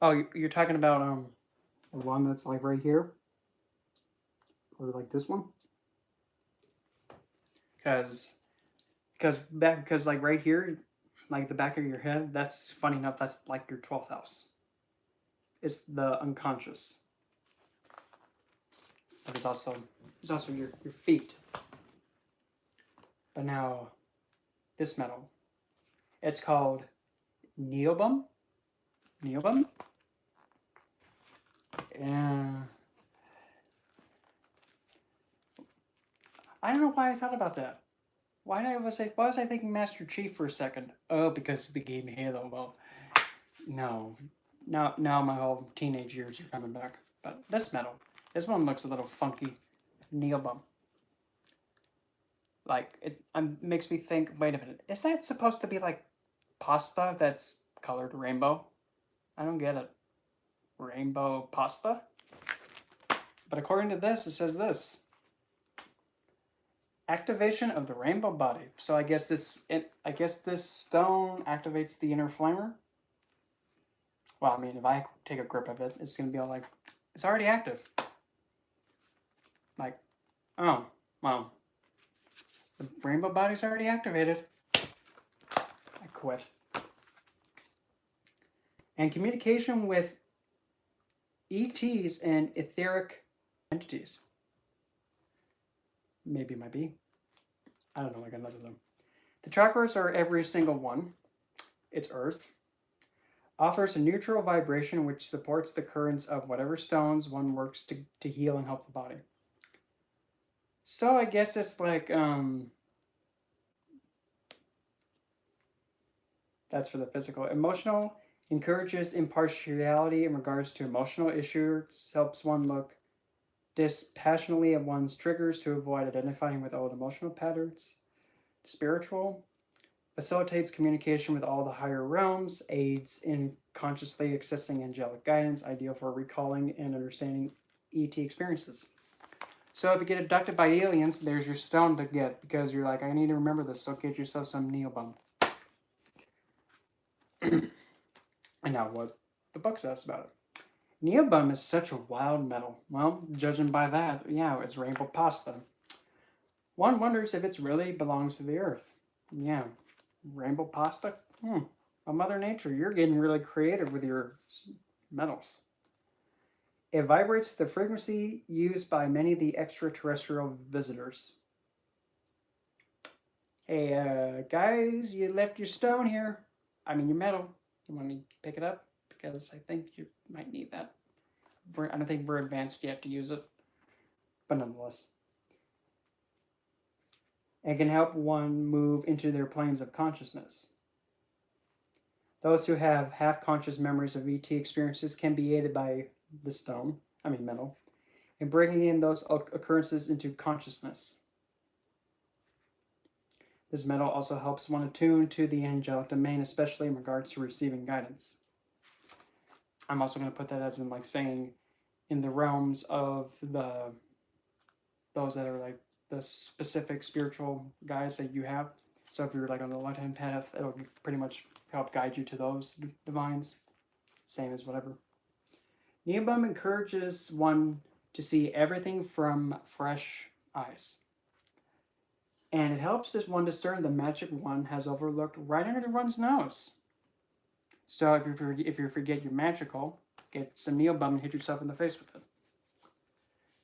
Oh, you're talking about the one that's like right here? Or like this one? Because like right here, like the back of your head, that's funny enough, that's like your 12th house. It's the unconscious. But it's also your feet. But now, this metal, it's called neobum. Neobum? I don't know why I thought about that. Why was I thinking Master Chief for a second? Oh, because of the game Halo. Well, no. Now my whole teenage years are coming back. But this metal, this one looks a little funky. Neobum. Like, it makes me think, wait a minute, is that supposed to be like pasta that's colored rainbow? I don't get it. Rainbow pasta? But according to this, it says this. Activation of the rainbow body. So I guess this stone activates the inner flamer. Well, I mean, if I take a grip of it, it's gonna be all like, it's already active. Like, oh, well, the rainbow body's already activated. I quit. And communication with ETs and etheric entities. Maybe it might be. I don't know, I got another one. The chakras are every single one. It's earth. Offers a neutral vibration which supports the currents of whatever stones one works to heal and help the body. So I guess it's like, that's for the physical. Emotional encourages impartiality in regards to emotional issues, helps one look dispassionately at one's triggers to avoid identifying with old emotional patterns. Spiritual facilitates communication with all the higher realms, aids in consciously accessing angelic guidance, ideal for recalling and understanding ET experiences. So if you get abducted by aliens, there's your stone to get, because you're like, I need to remember this, so get yourself some neobum. And now what the book says about it. Neobum is such a wild metal. Well, judging by that, yeah, it's rainbow pasta. One wonders if it really belongs to the earth. Yeah, rainbow pasta? Well, Mother Nature, you're getting really creative with your metals. It vibrates the frequency used by many of the extraterrestrial visitors. Hey, guys, you left your stone here. I mean, your metal. You want me to pick it up? Because I think you might need that. I don't think we're advanced yet to use it. But nonetheless. It can help one move into their planes of consciousness. Those who have half-conscious memories of ET experiences can be aided by the metal, in bringing in those occurrences into consciousness. This metal also helps one attune to the angelic domain, especially in regards to receiving guidance. I'm also going to put that as in like saying in the realms of those that are like the specific spiritual guides that you have. So if you're like on the left-hand path, it'll pretty much help guide you to those divines. Same as whatever. Neobum encourages one to see everything from fresh eyes. And it helps this one discern the magic one has overlooked right under one's nose. So if you forget you're magical, get some neobum and hit yourself in the face with it.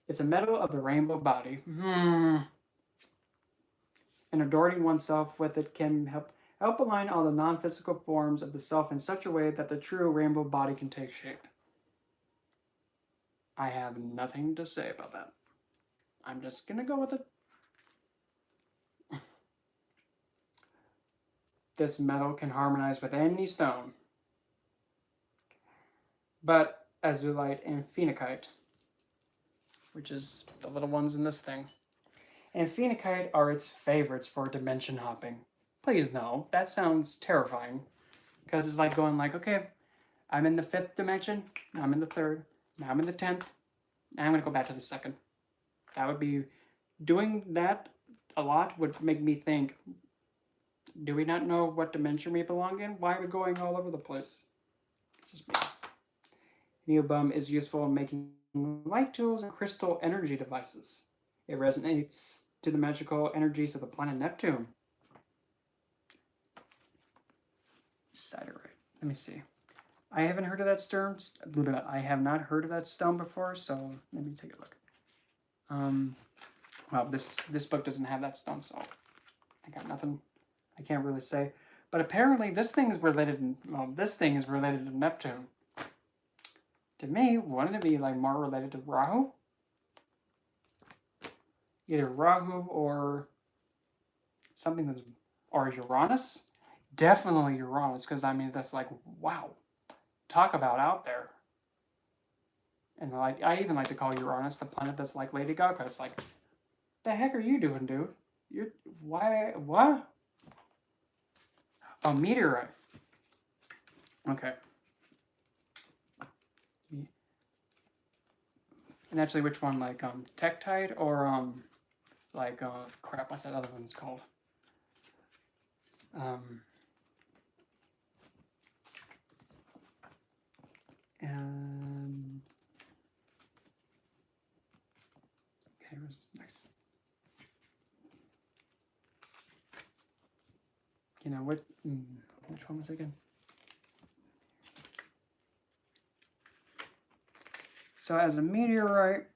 It's a metal of the rainbow body. And adorning oneself with it can help align all the non-physical forms of the self in such a way that the true rainbow body can take shape. I have nothing to say about that. I'm just gonna go with it. This metal can harmonize with any stone, but azulite and phenakite, which is the little ones in this thing, and phenakite are its favorites for dimension hopping. Please no, that sounds terrifying, because it's like going like, okay, I'm in the 5th dimension, now I'm in the 3rd, now I'm in the 10th, now I'm going to go back to the 2nd. That would be, doing that a lot would make me think, do we not know what dimension we belong in? Why are we going all over the place? It's just me. Neobum is useful in making light tools and crystal energy devices. It resonates to the magical energies of the planet Neptune. Siderite. Let me see. I haven't heard of that stone. I have not heard of that stone before, so let me take a look. Well, this book doesn't have that stone, so I got nothing. I can't really say. But apparently this thing is related. This thing is related to Neptune. To me, wouldn't it be like more related to Rahu? Either Rahu or something that's, or Uranus. Definitely Uranus, because I mean that's like, wow, talk about out there. And like, I even like to call Uranus the planet that's like Lady Gaga. It's like, the heck are you doing, dude? You're what? Oh, meteorite. Okay. And actually, which one? Like tektite or like crap? What's that other one's called? Okay, nice. You know what? Which one was it again? So as a meteorite,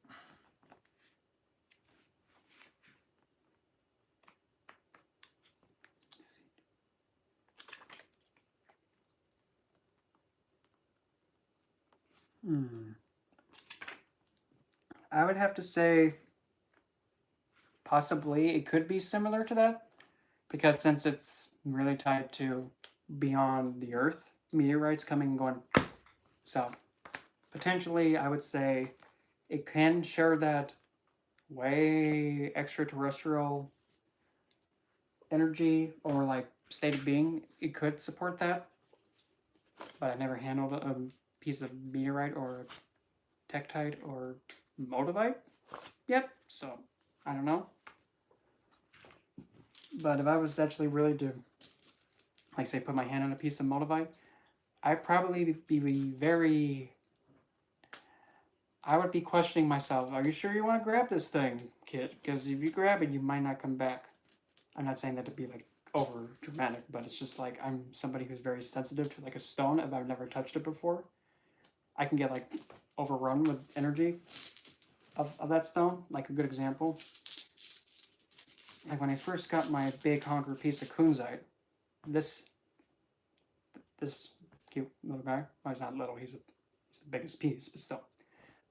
I would have to say possibly it could be similar to that, because since it's really tied to beyond the Earth, meteorites coming and going. So potentially I would say it can share that way extraterrestrial energy or like state of being. It could support that, but I never handled a piece of meteorite or tektite or moldavite yet, so I don't know. But if I was actually really to, like, say, put my hand on a piece of moldavite, I'd probably be I would be questioning myself. Are you sure you want to grab this thing, kid? Because if you grab it, you might not come back. I'm not saying that to be like over dramatic, but it's just like I'm somebody who's very sensitive to like a stone. If I've never touched it before, I can get like overrun with energy of that stone. Like a good example, like when I first got my big honker piece of kunzite, this cute little guy. Well, he's not little. He's the biggest piece, but still.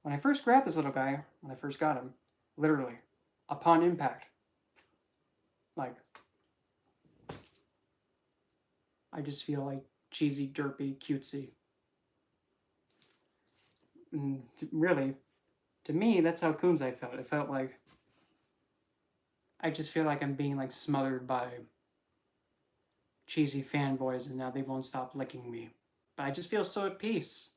When I first grabbed this little guy, when I first got him, literally, upon impact, like, I just feel like cheesy, derpy, cutesy. And really, to me, that's how kunzite felt. It felt like, I just feel like I'm being like smothered by cheesy fanboys and now they won't stop licking me. But I just feel so at peace.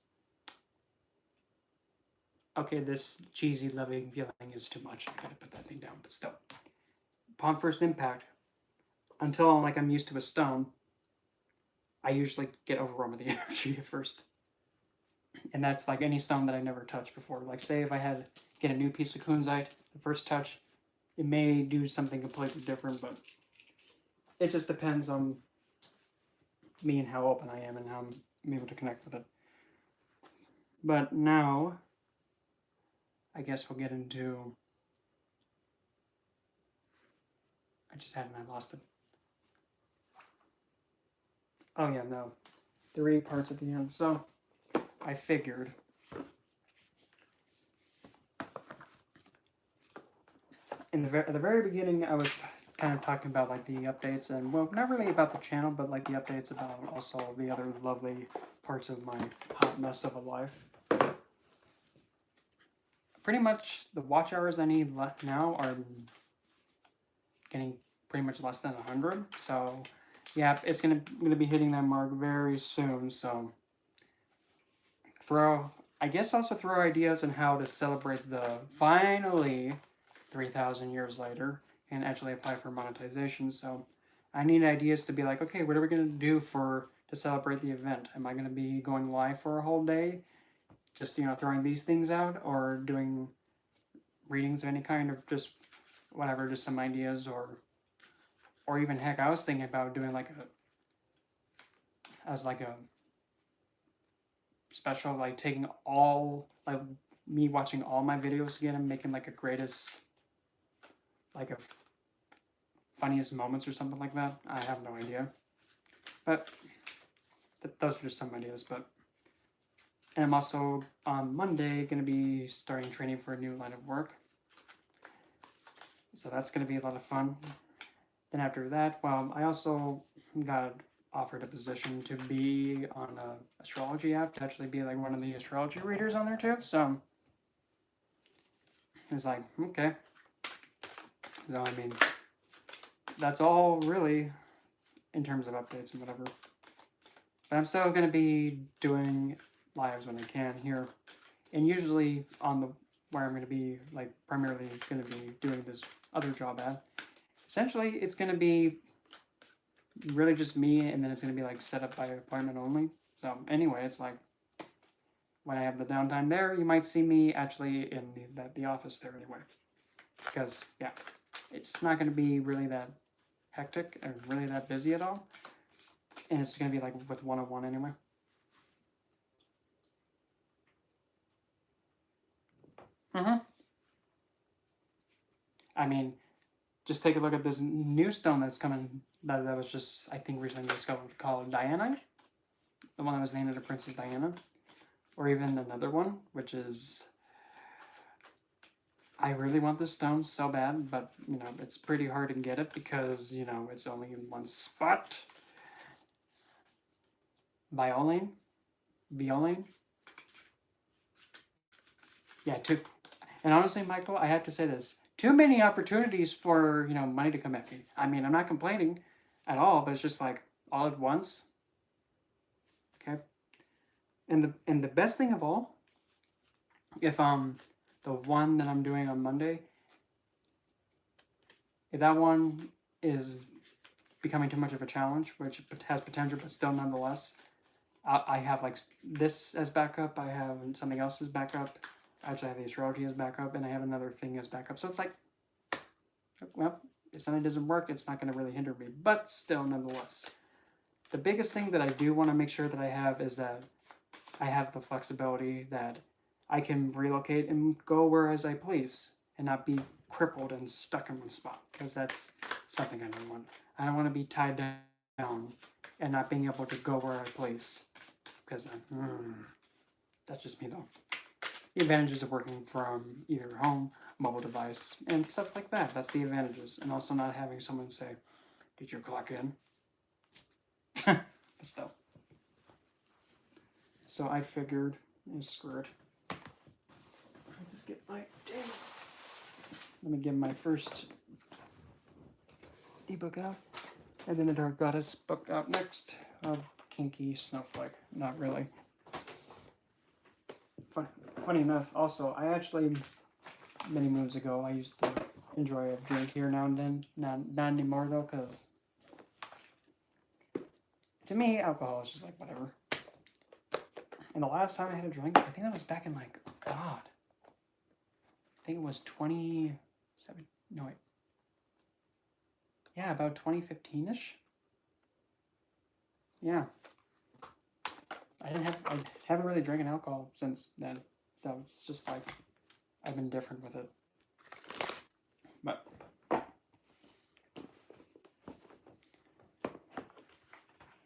Okay, this cheesy loving feeling is too much. I gotta put that thing down, but still. Upon first impact, until like I'm used to a stone, I usually get overrun with the energy at first. And that's like any stone that I never touched before. Like say if I had get a new piece of kunzite, the first touch, it may do something completely different, but it just depends on me and how open I am and how I'm able to connect with it. But now, I guess we'll get into... I just had it and I lost it. Oh yeah, no. 3 parts at the end. So, I figured... At the very beginning, I was kind of talking about like the updates and, well, not really about the channel, but like the updates about also the other lovely parts of my hot mess of a life. Pretty much the watch hours I need left now are getting pretty much less than 100. So yeah, it's gonna be hitting that mark very soon. So I guess also throw ideas on how to celebrate the finally 3,000 years later and actually apply for monetization. So I need ideas to be like, okay, what are we gonna do to celebrate the event? Am I gonna be going live for a whole day? Just, throwing these things out, or doing readings of any kind, or just whatever, just some ideas, or even heck, I was thinking about doing like a special, like taking all, like me watching all my videos again and making like a greatest, like a funniest moments or something like that. I have no idea, but those are just some ideas. And I'm also on Monday going to be starting training for a new line of work, so that's going to be a lot of fun. Then after that, well, I also got offered a position to be on an astrology app, to actually be like one of the astrology readers on there too. So it's like, okay. So I mean, that's all really in terms of updates and whatever. But I'm still going to be doing lives when I can here, and usually on the where I'm going to be like primarily going to be doing this other job at. Essentially, it's going to be really just me, and then it's going to be like set up by appointment only. So anyway, it's like when I have the downtime there, you might see me actually in the office there anyway. Because yeah, it's not going to be really that hectic or really that busy at all, and it's going to be like with one-on-one anyway. I mean, just take a look at this new stone that's coming, that was just, I think, recently discovered, called Dianite. The one that was named after Princess Diana. Or even another one, which is... I really want this stone so bad, but, it's pretty hard to get it because, it's only in one spot. Violine? Yeah, and honestly, Michael, I have to say this. Too many opportunities for, money to come at me. I mean, I'm not complaining at all, but it's just like all at once. Okay. And the best thing of all, if the one that I'm doing on Monday, if that one is becoming too much of a challenge, which has potential, but still nonetheless, I have like this as backup, I have something else as backup, actually I have the astrology as backup, and I have another thing as backup. So it's like, well, if something doesn't work, it's not going to really hinder me, but still nonetheless. The biggest thing that I do want to make sure that I have is that I have the flexibility that I can relocate and go where as I please and not be crippled and stuck in one spot, because that's something I don't want. I don't want to be tied down and not being able to go where I please, because that's just me though. The advantages of working from either home, mobile device, and stuff like that. That's the advantages. And also not having someone say, did you clock in? But still. So I figured, screw it. I'll just get my... Let me get my first ebook out. And then the Dark Goddess book out next. Kinky Snowflake. Not really. Funny enough, also, I actually, many moons ago, I used to enjoy a drink here now and then. Not anymore, though, because to me, alcohol is just like whatever. And the last time I had a drink, I think that was back in like, God. I think it was 27, no wait, Yeah, about 2015-ish. Yeah. I haven't really drank alcohol since then. So it's just like, I've been different with it. But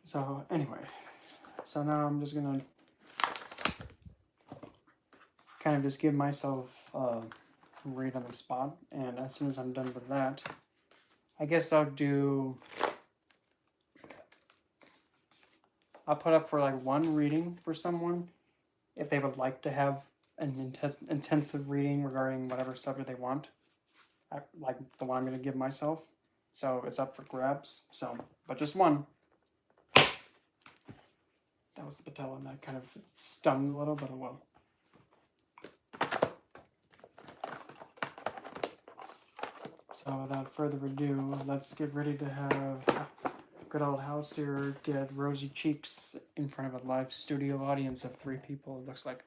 so anyway, so now I'm just gonna kind of just give myself a read on the spot, and as soon as I'm done with that, I guess I'll put up for like one reading for someone if they would like to have an intensive reading regarding whatever subject they want, like the one I'm going to give myself. So it's up for grabs. So, but just one. That was the patella, and that kind of stung a little, but oh well. So without further ado, let's get ready to have good old house here get rosy cheeks in front of a live studio audience of 3 people, it looks like.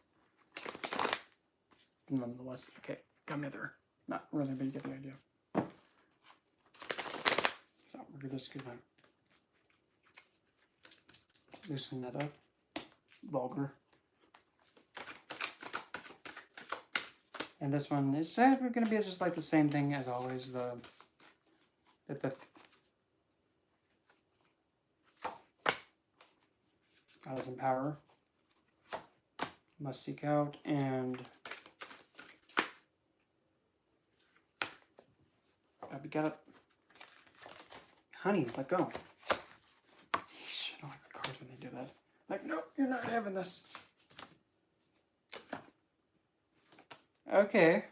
Nonetheless, okay, come hither. Not really, but you get the idea. So we're just gonna loosen that up. Vulgar. And this one is we're gonna be just like the same thing as always. The Goddess in power. Must seek out and we got it. Honey, let go. I don't like the cards when they do that. Like, no, you're not having this. Okay.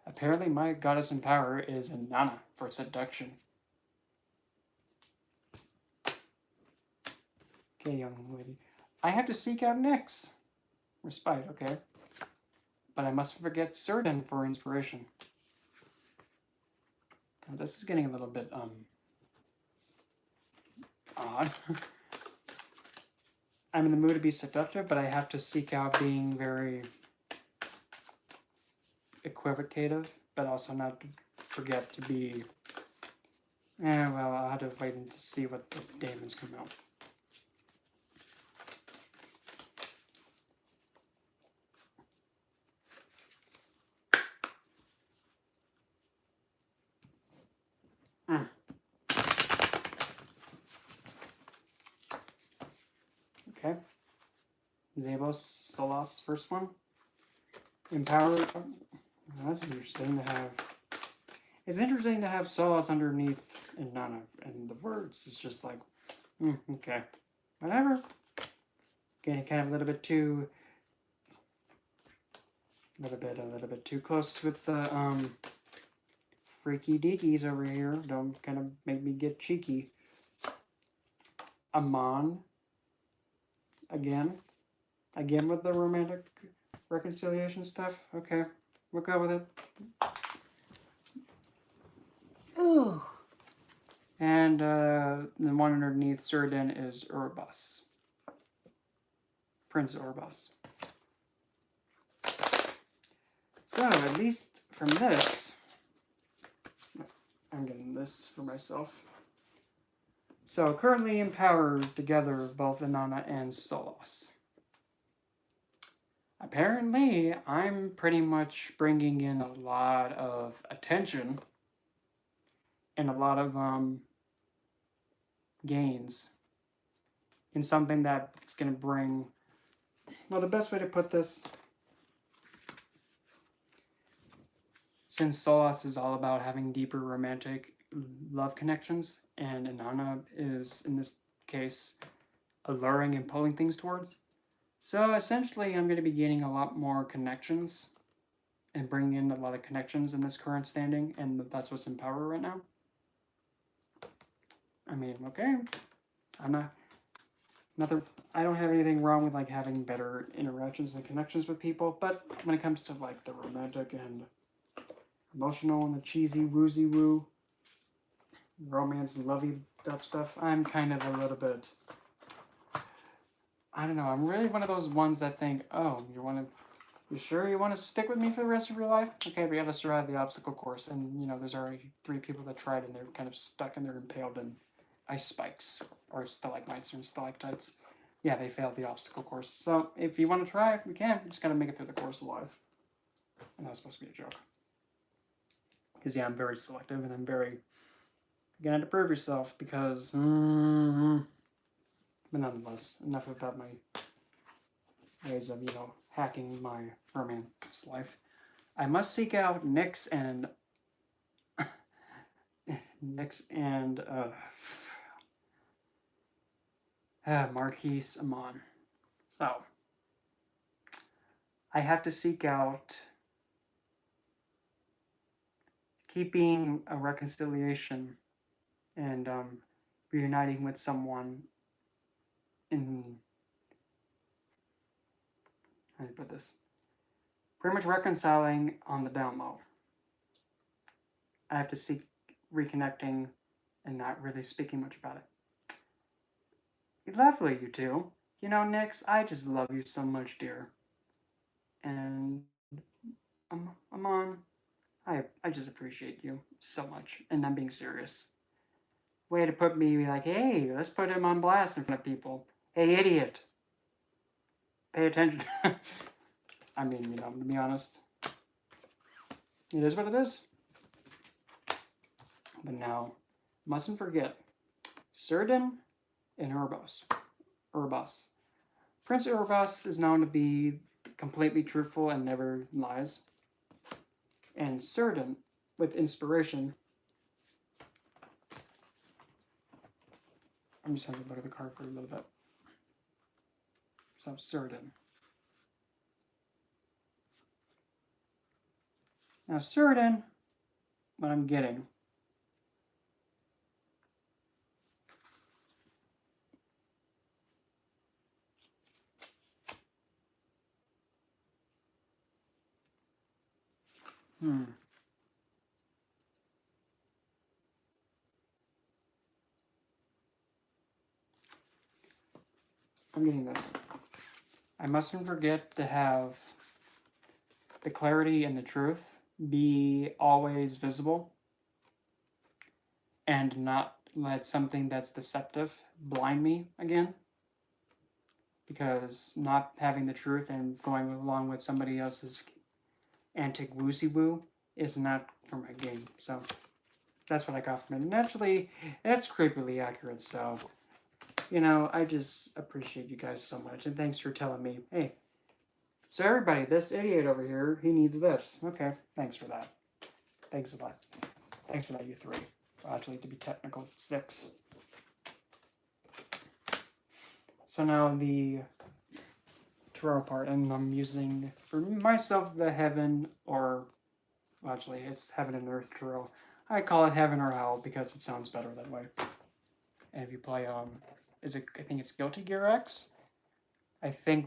Apparently my goddess in power is a Nana for seduction. Okay, young lady. I have to seek out Nyx. Respite, okay. But I mustn't forget Certain for inspiration. Now, this is getting a little bit, odd. I'm in the mood to be seductive, but I have to seek out being very equivocative, but also not to forget to be, well, I'll have to wait and to see what the demons come out. Okay. Zabos, Solas, first one. Empower. Oh, that's interesting to have. It's interesting to have Solas underneath and Nana, and the words is just like, okay, whatever. Getting kind of a little bit too close with the freaky deakies over here. Don't kind of make me get cheeky. Amon. Again with the romantic reconciliation stuff. Okay, we'll go with it. Ooh. And the one underneath Certain is Urbas. Prince Urbas. So, at least from this, I'm getting this for myself. So, currently in power together, both Inanna and Solas. Apparently, I'm pretty much bringing in a lot of attention and a lot of gains in something that's going to bring, well, the best way to put this, since Solas is all about having deeper romantic love connections, and Inanna is, in this case, alluring and pulling things towards. So essentially, I'm going to be gaining a lot more connections and bringing in a lot of connections in this current standing, and that's what's in power right now. I mean, okay, I don't have anything wrong with like having better interactions and connections with people, but when it comes to like the romantic and emotional and the cheesy woozy woo, romance and lovey stuff, I'm kind of a little bit, I don't know, I'm really one of those ones that think, oh, you want to You sure you want to stick with me for the rest of your life? Okay, we gotta survive the obstacle course. And, you know, there's already 3 people that tried and they're kind of stuck and they're impaled in ice spikes. Or stalagmites or stalactites. Yeah, they failed the obstacle course. So, if you want to try, we can. We just gotta make it through the course alive. And that's supposed to be a joke. Because, yeah, I'm very selective and I'm very... You're gonna have to prove yourself because... But nonetheless, enough about my ways of, you know, hacking my romance life. I must seek out Nyx and Marquise Amon. So I have to seek out keeping a reconciliation and reuniting with someone in, how do you put this? Pretty much reconciling on the down low. I have to seek reconnecting and not really speaking much about it. Lovely, you two. You know, Nyx, I just love you so much, dear. And Amon, I just appreciate you so much, and I'm being serious. Way to put me like, hey, let's put him on blast in front of people. Hey, idiot. Pay attention. I mean, you know, to be honest, it is what it is. But now, mustn't forget, Cerdin and Urbas. Prince Urbas is known to be completely truthful and never lies. And Cerdin, with inspiration, I'm just having to look at the card for a little bit. So Cerdin. Now Cerdin, what I'm getting, I'm getting this. I mustn't forget to have the clarity and the truth be always visible and not let something that's deceptive blind me again. Because not having the truth and going along with somebody else's antic woozy-woo is not for my game. So that's what I got from it. And actually, that's creepily accurate. So, you know, I just appreciate you guys so much. And thanks for telling me, hey, so everybody, this idiot over here, he needs this. Okay, thanks for that. Thanks a lot. Thanks for that, you 3. Well, actually, to be technical, 6. So now the tarot part, and I'm using, for myself, the heaven, or, well, actually, it's heaven and earth tarot. I call it heaven or hell because it sounds better that way. And if you play, I think it's Guilty Gear X. I think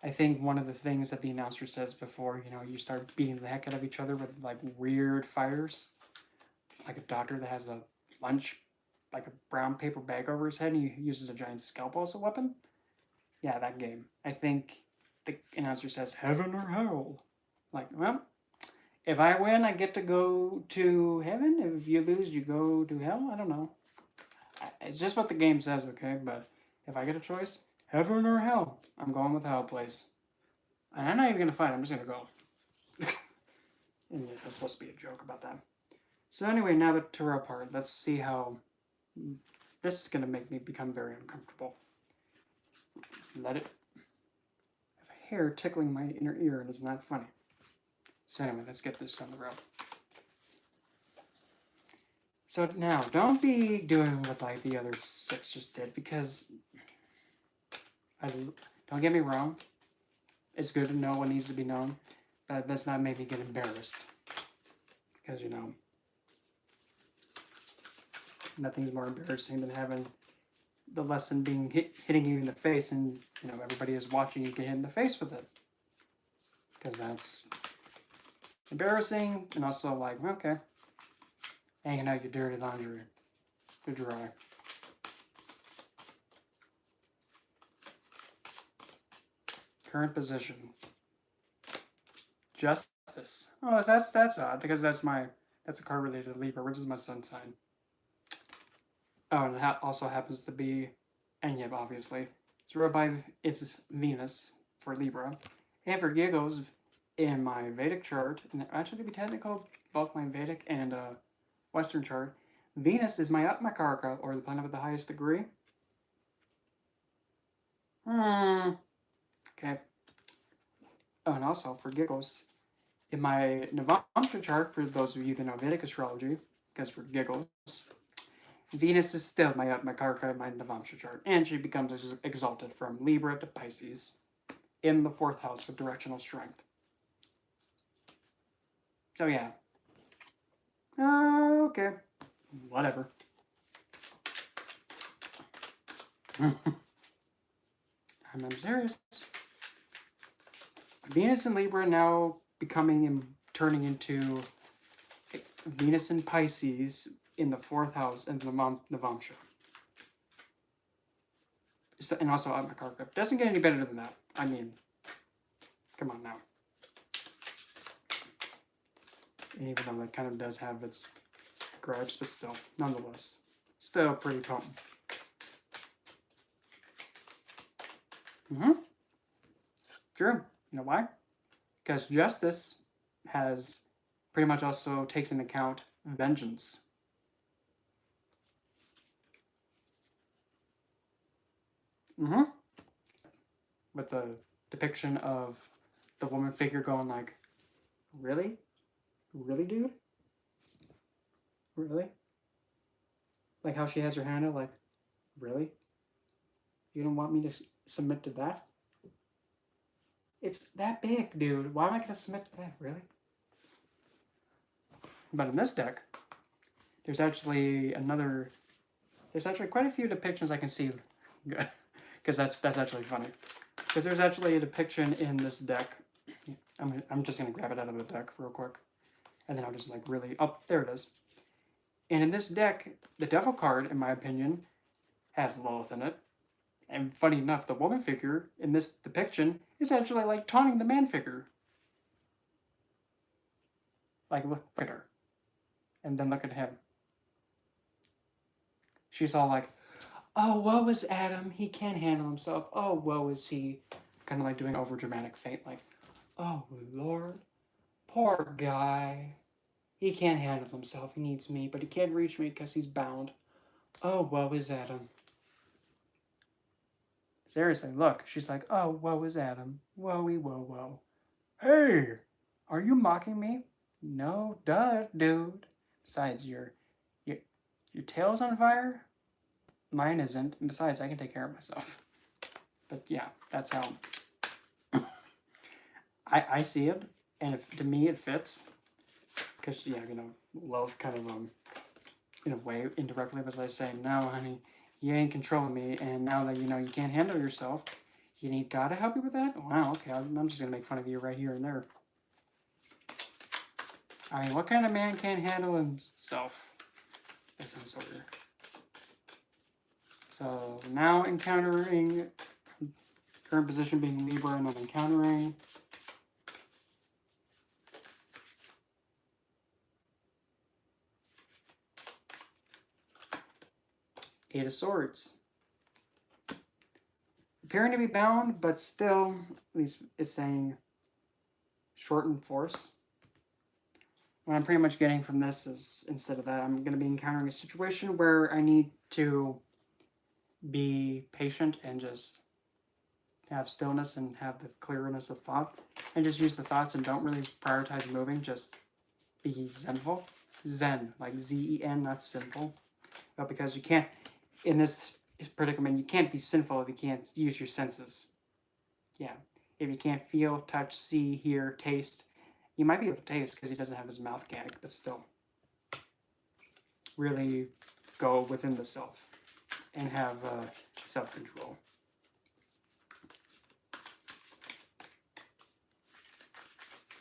I think one of the things that the announcer says before, you know, you start beating the heck out of each other with, like, weird fires. Like a doctor that has a lunch, like a brown paper bag over his head, and he uses a giant scalpel as a weapon. Yeah, that game. I think the announcer says, heaven or hell. Like, well, if I win, I get to go to heaven. If you lose, you go to hell. I don't know. It's just what the game says, okay? But if I get a choice, heaven or hell, I'm going with hell, please. And I'm not even going to fight. I'm just going to go. And yeah, that's supposed to be a joke about that. So anyway, now the tarot part. Let's see how... This is going to make me become very uncomfortable. Let it... I have a hair tickling my inner ear, and it's not funny. So anyway, let's get this on the road. So now, don't be doing what like the other 6 just did, because... Don't get me wrong. It's good to know what needs to be known, but let's not make me get embarrassed. Because, you know, nothing's more embarrassing than having the lesson being hitting you in the face, and, you know, everybody is watching you get hit in the face with it. Because that's embarrassing, and also like, okay, hanging out your dirty laundry to dry. Current position. Justice. Oh, that's odd because that's a card related to Libra, which is my sun sign. Oh, and it also happens to be, and yep, obviously, it's ruled by it's Venus for Libra, and for giggles, in my Vedic chart, and actually to be technical, both my Vedic and Western chart, Venus is my Atmakarka, or the planet with the highest degree. Okay. Oh, and also for giggles, in my Navamsha chart, for those of you that know Vedic astrology, because for giggles, Venus is still my Atmakarka in my Navamsha chart, and she becomes exalted from Libra to Pisces in the 4th house of directional strength. So yeah. Okay. Whatever. I'm serious. Venus in Libra now becoming and turning into Venus in Pisces in the 4th house and the Navamsha. And also Atmakarka. Doesn't get any better than that. I mean, come on now. And even though that kind of does have its gripes, but still, nonetheless, still pretty potent. True. You know why? Because justice has pretty much also takes into account vengeance. With the depiction of the woman figure going like, really? Really, dude? Really? Like how she has her hand out, like, really? You don't want me to submit to that? It's that big, dude. Why am I going to submit to that? Really? But in this deck, there's actually quite a few depictions I can see. Because that's actually funny. Because there's actually a depiction in this deck. I'm just going to grab it out of the deck real quick. And then I'll just like really... Oh, there it is. And in this deck, the Devil card, in my opinion, has Lilith in it. And funny enough, the woman figure in this depiction is actually like taunting the man figure. Like, look at her. And then look at him. She's all like, oh, woe is Adam. He can't handle himself. Oh, woe is he. Kind of like doing overdramatic faint, like, oh, Lord. Poor guy. He can't handle himself. He needs me, but he can't reach me because he's bound. Oh, woe is Adam. Seriously, look. She's like, oh, woe is Adam. Woe-y, woe. Hey, are you mocking me? No, duh, dude. Besides, your tail's on fire? Mine isn't. And besides, I can take care of myself. But yeah, that's how I see it. And to me, it fits. Because, yeah, you know, love kind of, in a way, indirectly was like saying, no, honey, you ain't controlling me. And now that you know you can't handle yourself, you need God to help you with that? Wow, okay, I'm just going to make fun of you right here and there. I mean, what kind of man can't handle himself? That sounds so weird. So now encountering, current position being Libra, and I'm encountering Eight of Swords. Appearing to be bound, but still, at least it's saying shortened force. What I'm pretty much getting from this is, instead of that, I'm going to be encountering a situation where I need to be patient and just have stillness and have the clearness of thought. And just use the thoughts and don't really prioritize moving, just be zenful. Zen, like Z-E-N, not sinful. But because you can't, in this predicament, you can't be sinful if you can't use your senses. Yeah. If you can't feel, touch, see, hear, taste, you might be able to taste because he doesn't have his mouth gag, but still. Really go within the self and have self-control.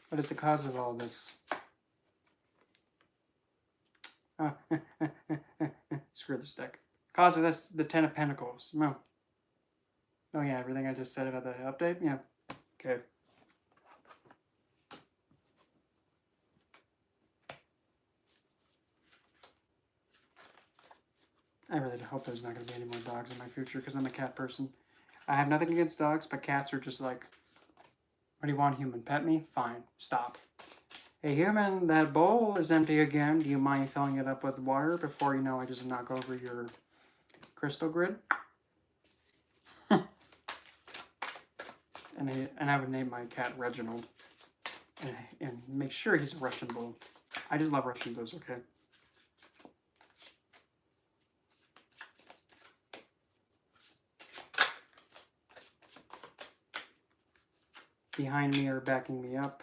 What is the cause of all this? Oh, screw this deck. Cause of this, the Ten of Pentacles. No. Oh yeah, everything I just said about the update? Yeah. Okay. I really hope there's not going to be any more dogs in my future because I'm a cat person. I have nothing against dogs, but cats are just like, what do you want, human? Pet me? Fine. Stop. Hey, human, that bowl is empty again. Do you mind filling it up with water before you know I just knock over your crystal grid? And I would name my cat Reginald. And make sure he's a Russian bull. I just love Russian bulls, okay? Behind me or backing me up.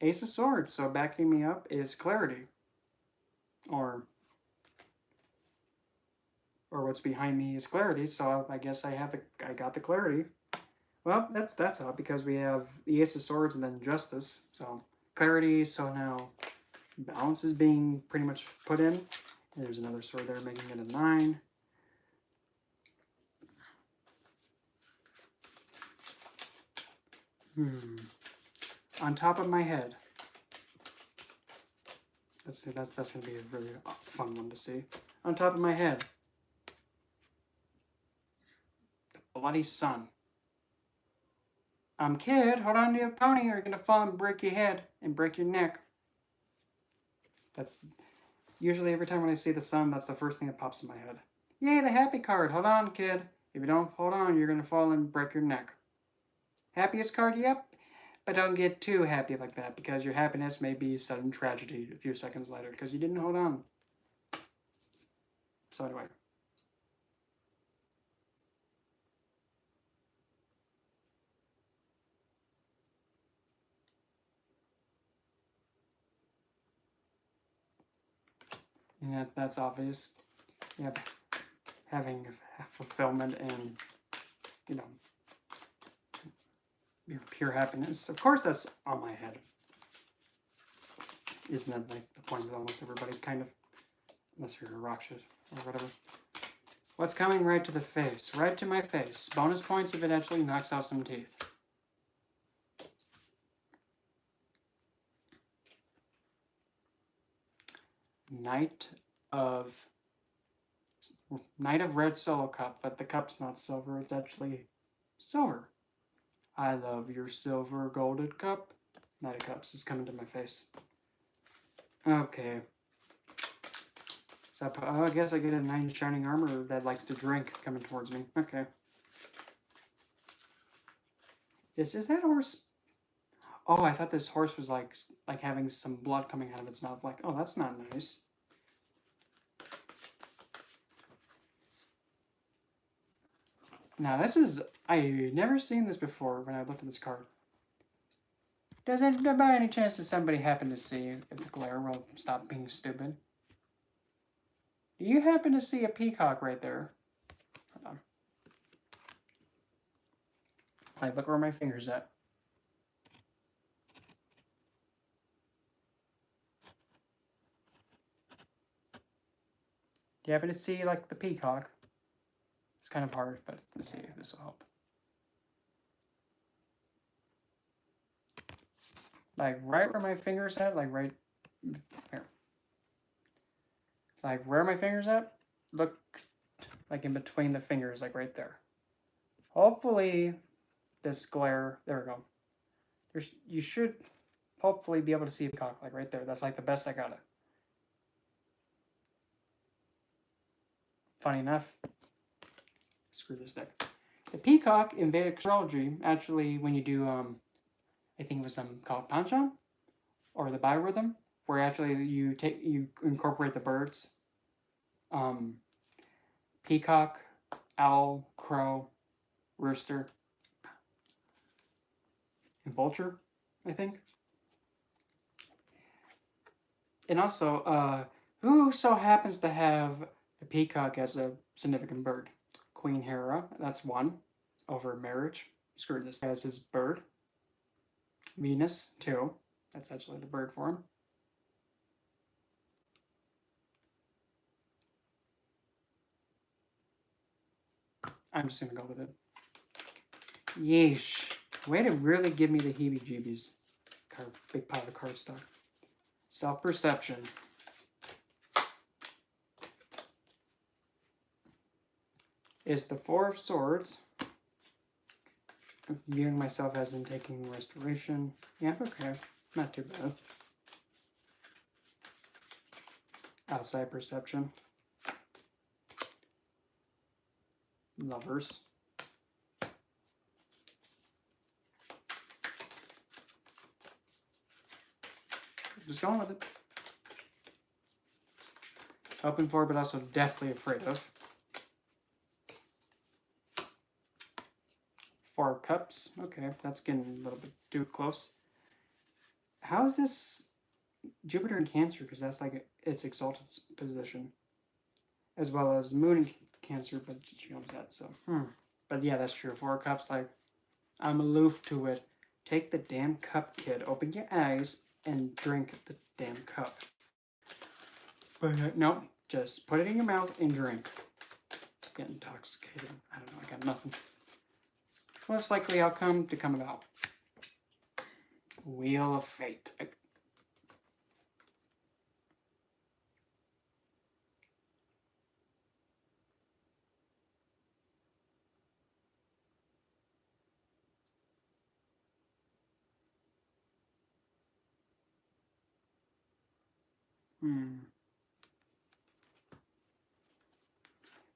Ace of Swords, so backing me up is clarity. Or what's behind me is clarity, so I guess I got the clarity. Well, that's up because we have the Ace of Swords and then Justice. So clarity, so now balance is being pretty much put in. And there's another sword there making it a 9. On top of my head. Let's see, that's gonna be a really fun one to see. On top of my head. The bloody sun. Kid, hold on to your pony or you're gonna fall and break your head and break your neck. That's usually every time when I see the sun, that's the first thing that pops in my head. Yay, the happy card. Hold on, kid. If you don't hold on, you're gonna fall and break your neck. Happiest card? Yep. But don't get too happy like that because your happiness may be sudden tragedy a few seconds later because you didn't hold on. So anyway. Yeah, that's obvious. Yeah, having fulfillment and, you know, your pure happiness. Of course that's on my head. Isn't that like the point of almost everybody, kind of? Unless you're a rock shit or whatever. What's coming right to the face? Right to my face. Bonus points if it actually knocks out some teeth. Knight of Red Solo Cup, but the cup's not silver, it's actually silver. I love your silver golded cup. Knight of Cups is coming to my face. Okay. So I guess I get a 9 shining armor that likes to drink coming towards me. Okay. Is that horse? Oh, I thought this horse was like having some blood coming out of its mouth. Like, oh, that's not nice. Now this is, I never seen this before when I looked at this card. Does it, by any chance, does somebody happen to see if the glare will stop being stupid? Do you happen to see a peacock right there? Hold on. Like, look where my finger's at. Do you happen to see, like, the peacock? It's kind of hard, but let's see if this will help. Like, right where my finger's at, like, right here. Like, where my finger's at, look, like, in between the fingers, like, right there. Hopefully, this glare, there we go. You should hopefully be able to see a peacock, like, right there. That's, like, the best I got it. Funny enough, screw this deck. The peacock in Vedic astrology, actually, when you do, I think it was called Pancham, or the biorhythm, where actually you incorporate the birds. Peacock, owl, crow, rooster, and vulture, I think. And also, who so happens to have the peacock as a significant bird? Queen Hera, that's one, over marriage. Screw this, as his bird. Venus, 2, that's actually the bird form. I'm just gonna go with it. Yeesh. Way to really give me the heebie-jeebies. Big pile of cardstock. Self-perception. Is the Four of Swords. I'm viewing myself as in taking restoration. Yeah, okay. Not too bad. Outside perception. Lovers. Just going with it. Hoping for, but also deathly afraid of. Four of Cups. Okay, that's getting a little bit too close. How is this Jupiter in Cancer? Because that's like its exalted position. As well as Moon in Cancer, but she owns that, so. But yeah, that's true. Four of Cups, like, I'm aloof to it. Take the damn cup, kid. Open your eyes and drink the damn cup. But no, just put it in your mouth and drink. Get intoxicated. I don't know, I got nothing. Most likely outcome to come about. Wheel of Fate.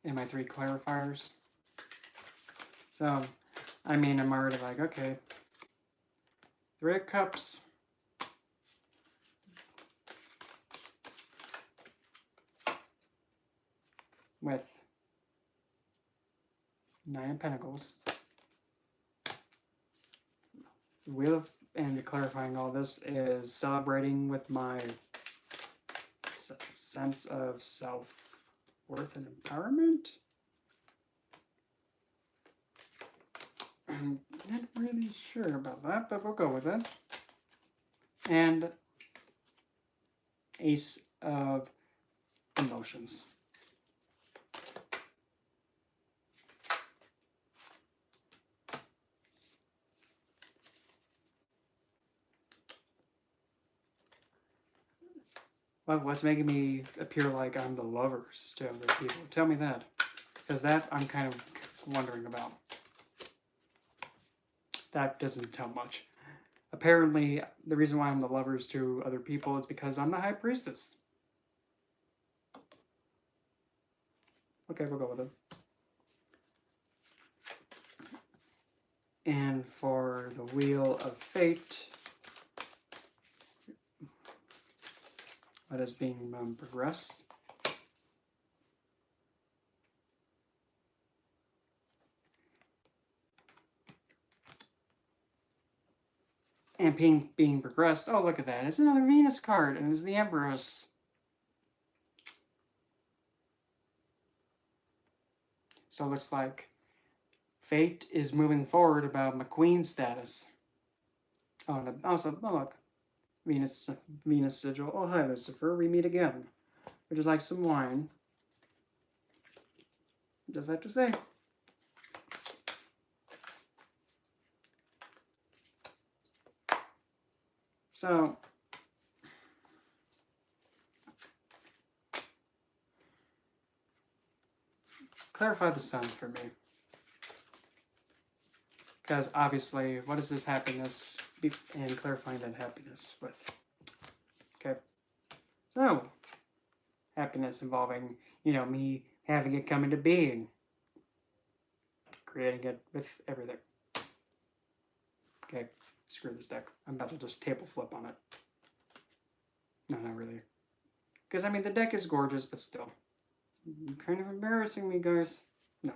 And my 3 clarifiers. So, I mean, I'm already like, okay. 3 of Cups. With 9 of Pentacles. The Wheel of, and clarifying all this is celebrating with my sense of self-worth and empowerment. I'm not really sure about that, but we'll go with it. And Ace of Emotions. What's making me appear like I'm the lovers to other people? Tell me that. Because that I'm kind of wondering about. That doesn't tell much. Apparently, the reason why I'm the lovers to other people is because I'm the High Priestess. Okay, we'll go with it. And for the Wheel of Fate, what is being progressed? And being progressed, oh, look at that. It's another Venus card, and it's the Empress. So it looks like fate is moving forward about McQueen status. Oh, and also, oh, look. Venus sigil. Oh, hi, Lucifer. We meet again. Would you like some wine? Just have to say. So, clarify the sun for me. Because obviously, what is this happiness and clarifying that happiness with? Okay. So, happiness involving, you know, me having it come into being. Creating it with everything. Okay, screw this deck. I'm about to just table flip on it. No, not really. Because, I mean, the deck is gorgeous, but still. You're kind of embarrassing me, guys. No.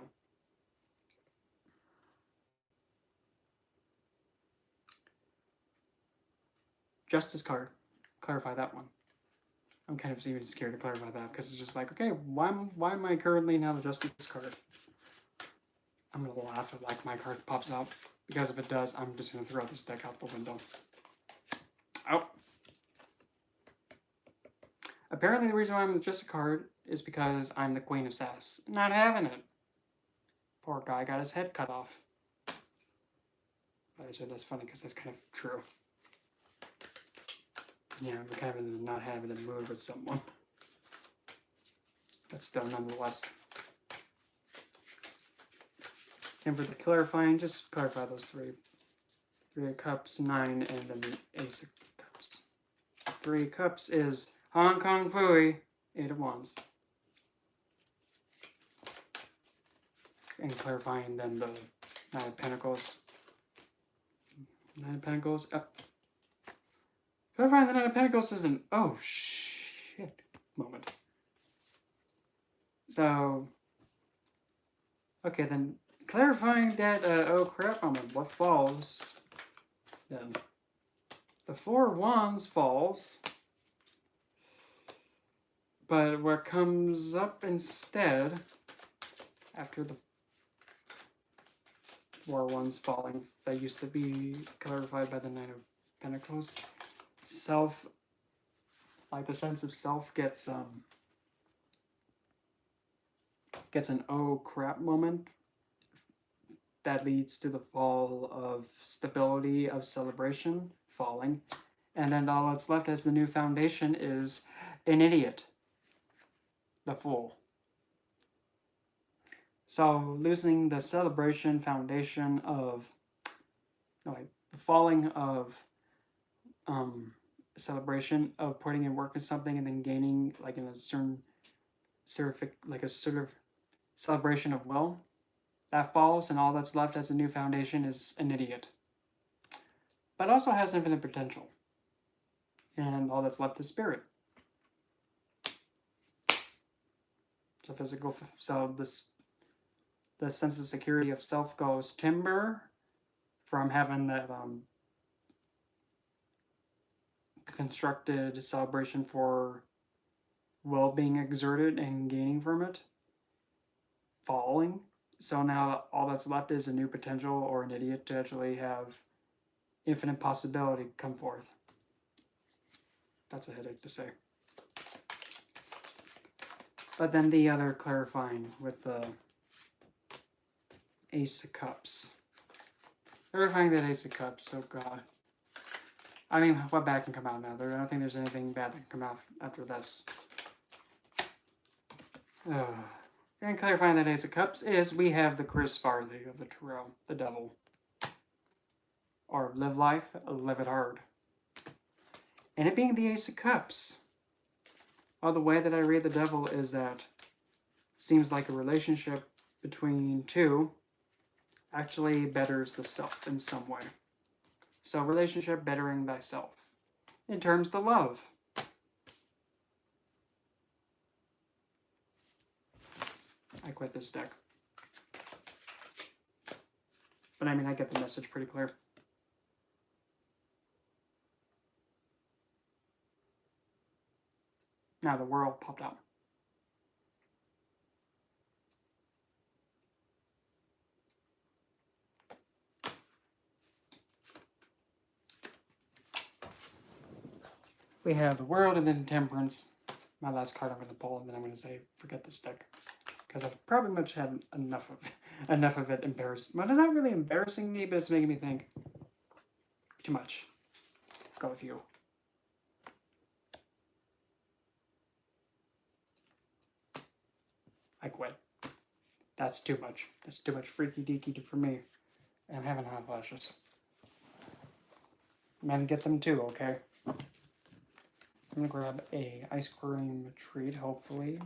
Justice card. Clarify that one. I'm kind of even scared to clarify that because it's just like, okay, why am I currently now the Justice card? I'm going to laugh if like my card pops out because if it does, I'm just going to throw this deck out the window. Oh. Apparently the reason why I'm just a card is because I'm the Queen of Sass. Not having it. Poor guy got his head cut off. So that's funny because that's kind of true. Yeah, I'm kind of in the not having a mood with someone. But still, nonetheless. And for the clarifying, just clarify those three. 3 of Cups, 9, and then the Ace of Cups. 3 of Cups is Hong Kong Phooey, 8 of Wands. And clarifying then the 9 of Pentacles. 9 of Pentacles, up. Clarifying the 9 of Pentacles is an oh shit moment. So, okay, then clarifying that oh crap moment, what falls then? The 4 of Wands falls, but what comes up instead after the 4 of Wands falling, that used to be clarified by the 9 of Pentacles, self, like the sense of self gets an oh crap moment that leads to the fall of stability, of celebration, falling. And then all that's left as the new foundation is an idiot, the fool. So losing the celebration foundation of, like the falling of celebration of putting in work in something and then gaining like in a certain like a sort of celebration of will, that falls, and all that's left as a new foundation is an idiot. But also has infinite potential. And all that's left is spirit. So physical, so the sense of security of self goes timber from having that constructed celebration for will being exerted and gaining from it, falling. So now all that's left is a new potential or an idiot to actually have infinite possibility come forth. That's a headache to say. But then the other clarifying with the Ace of Cups. Clarifying that Ace of Cups, oh god. I mean, what bad can come out now? I don't think there's anything bad that can come out after this. And clarifying that Ace of Cups is we have the Chris Farley of the Tarot, the Devil. Or live life, live it hard. And it being the Ace of Cups. Well, the way that I read the Devil is that seems like a relationship between two actually betters the self in some way. So relationship bettering thyself. In terms of the love. I quit this deck. But I mean, I get the message pretty clear. Now the World popped out. We have the World and then Temperance. My last card I'm going to pull, and then I'm going to say, forget this deck. Because I've probably much had enough of it embarrassed. Well, it's not really embarrassing me, but it's making me think too much. Go with you. I quit. That's too much. That's too much freaky deaky for me. I'm having hot flashes. Men get them too, okay? I'm gonna grab a ice cream treat, hopefully.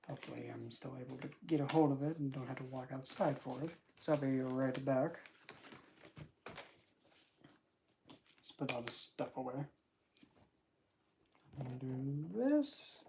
Hopefully I'm still able to get a hold of it and don't have to walk outside for it. So I'll be right back. Just put all this stuff away. I'm gonna do this.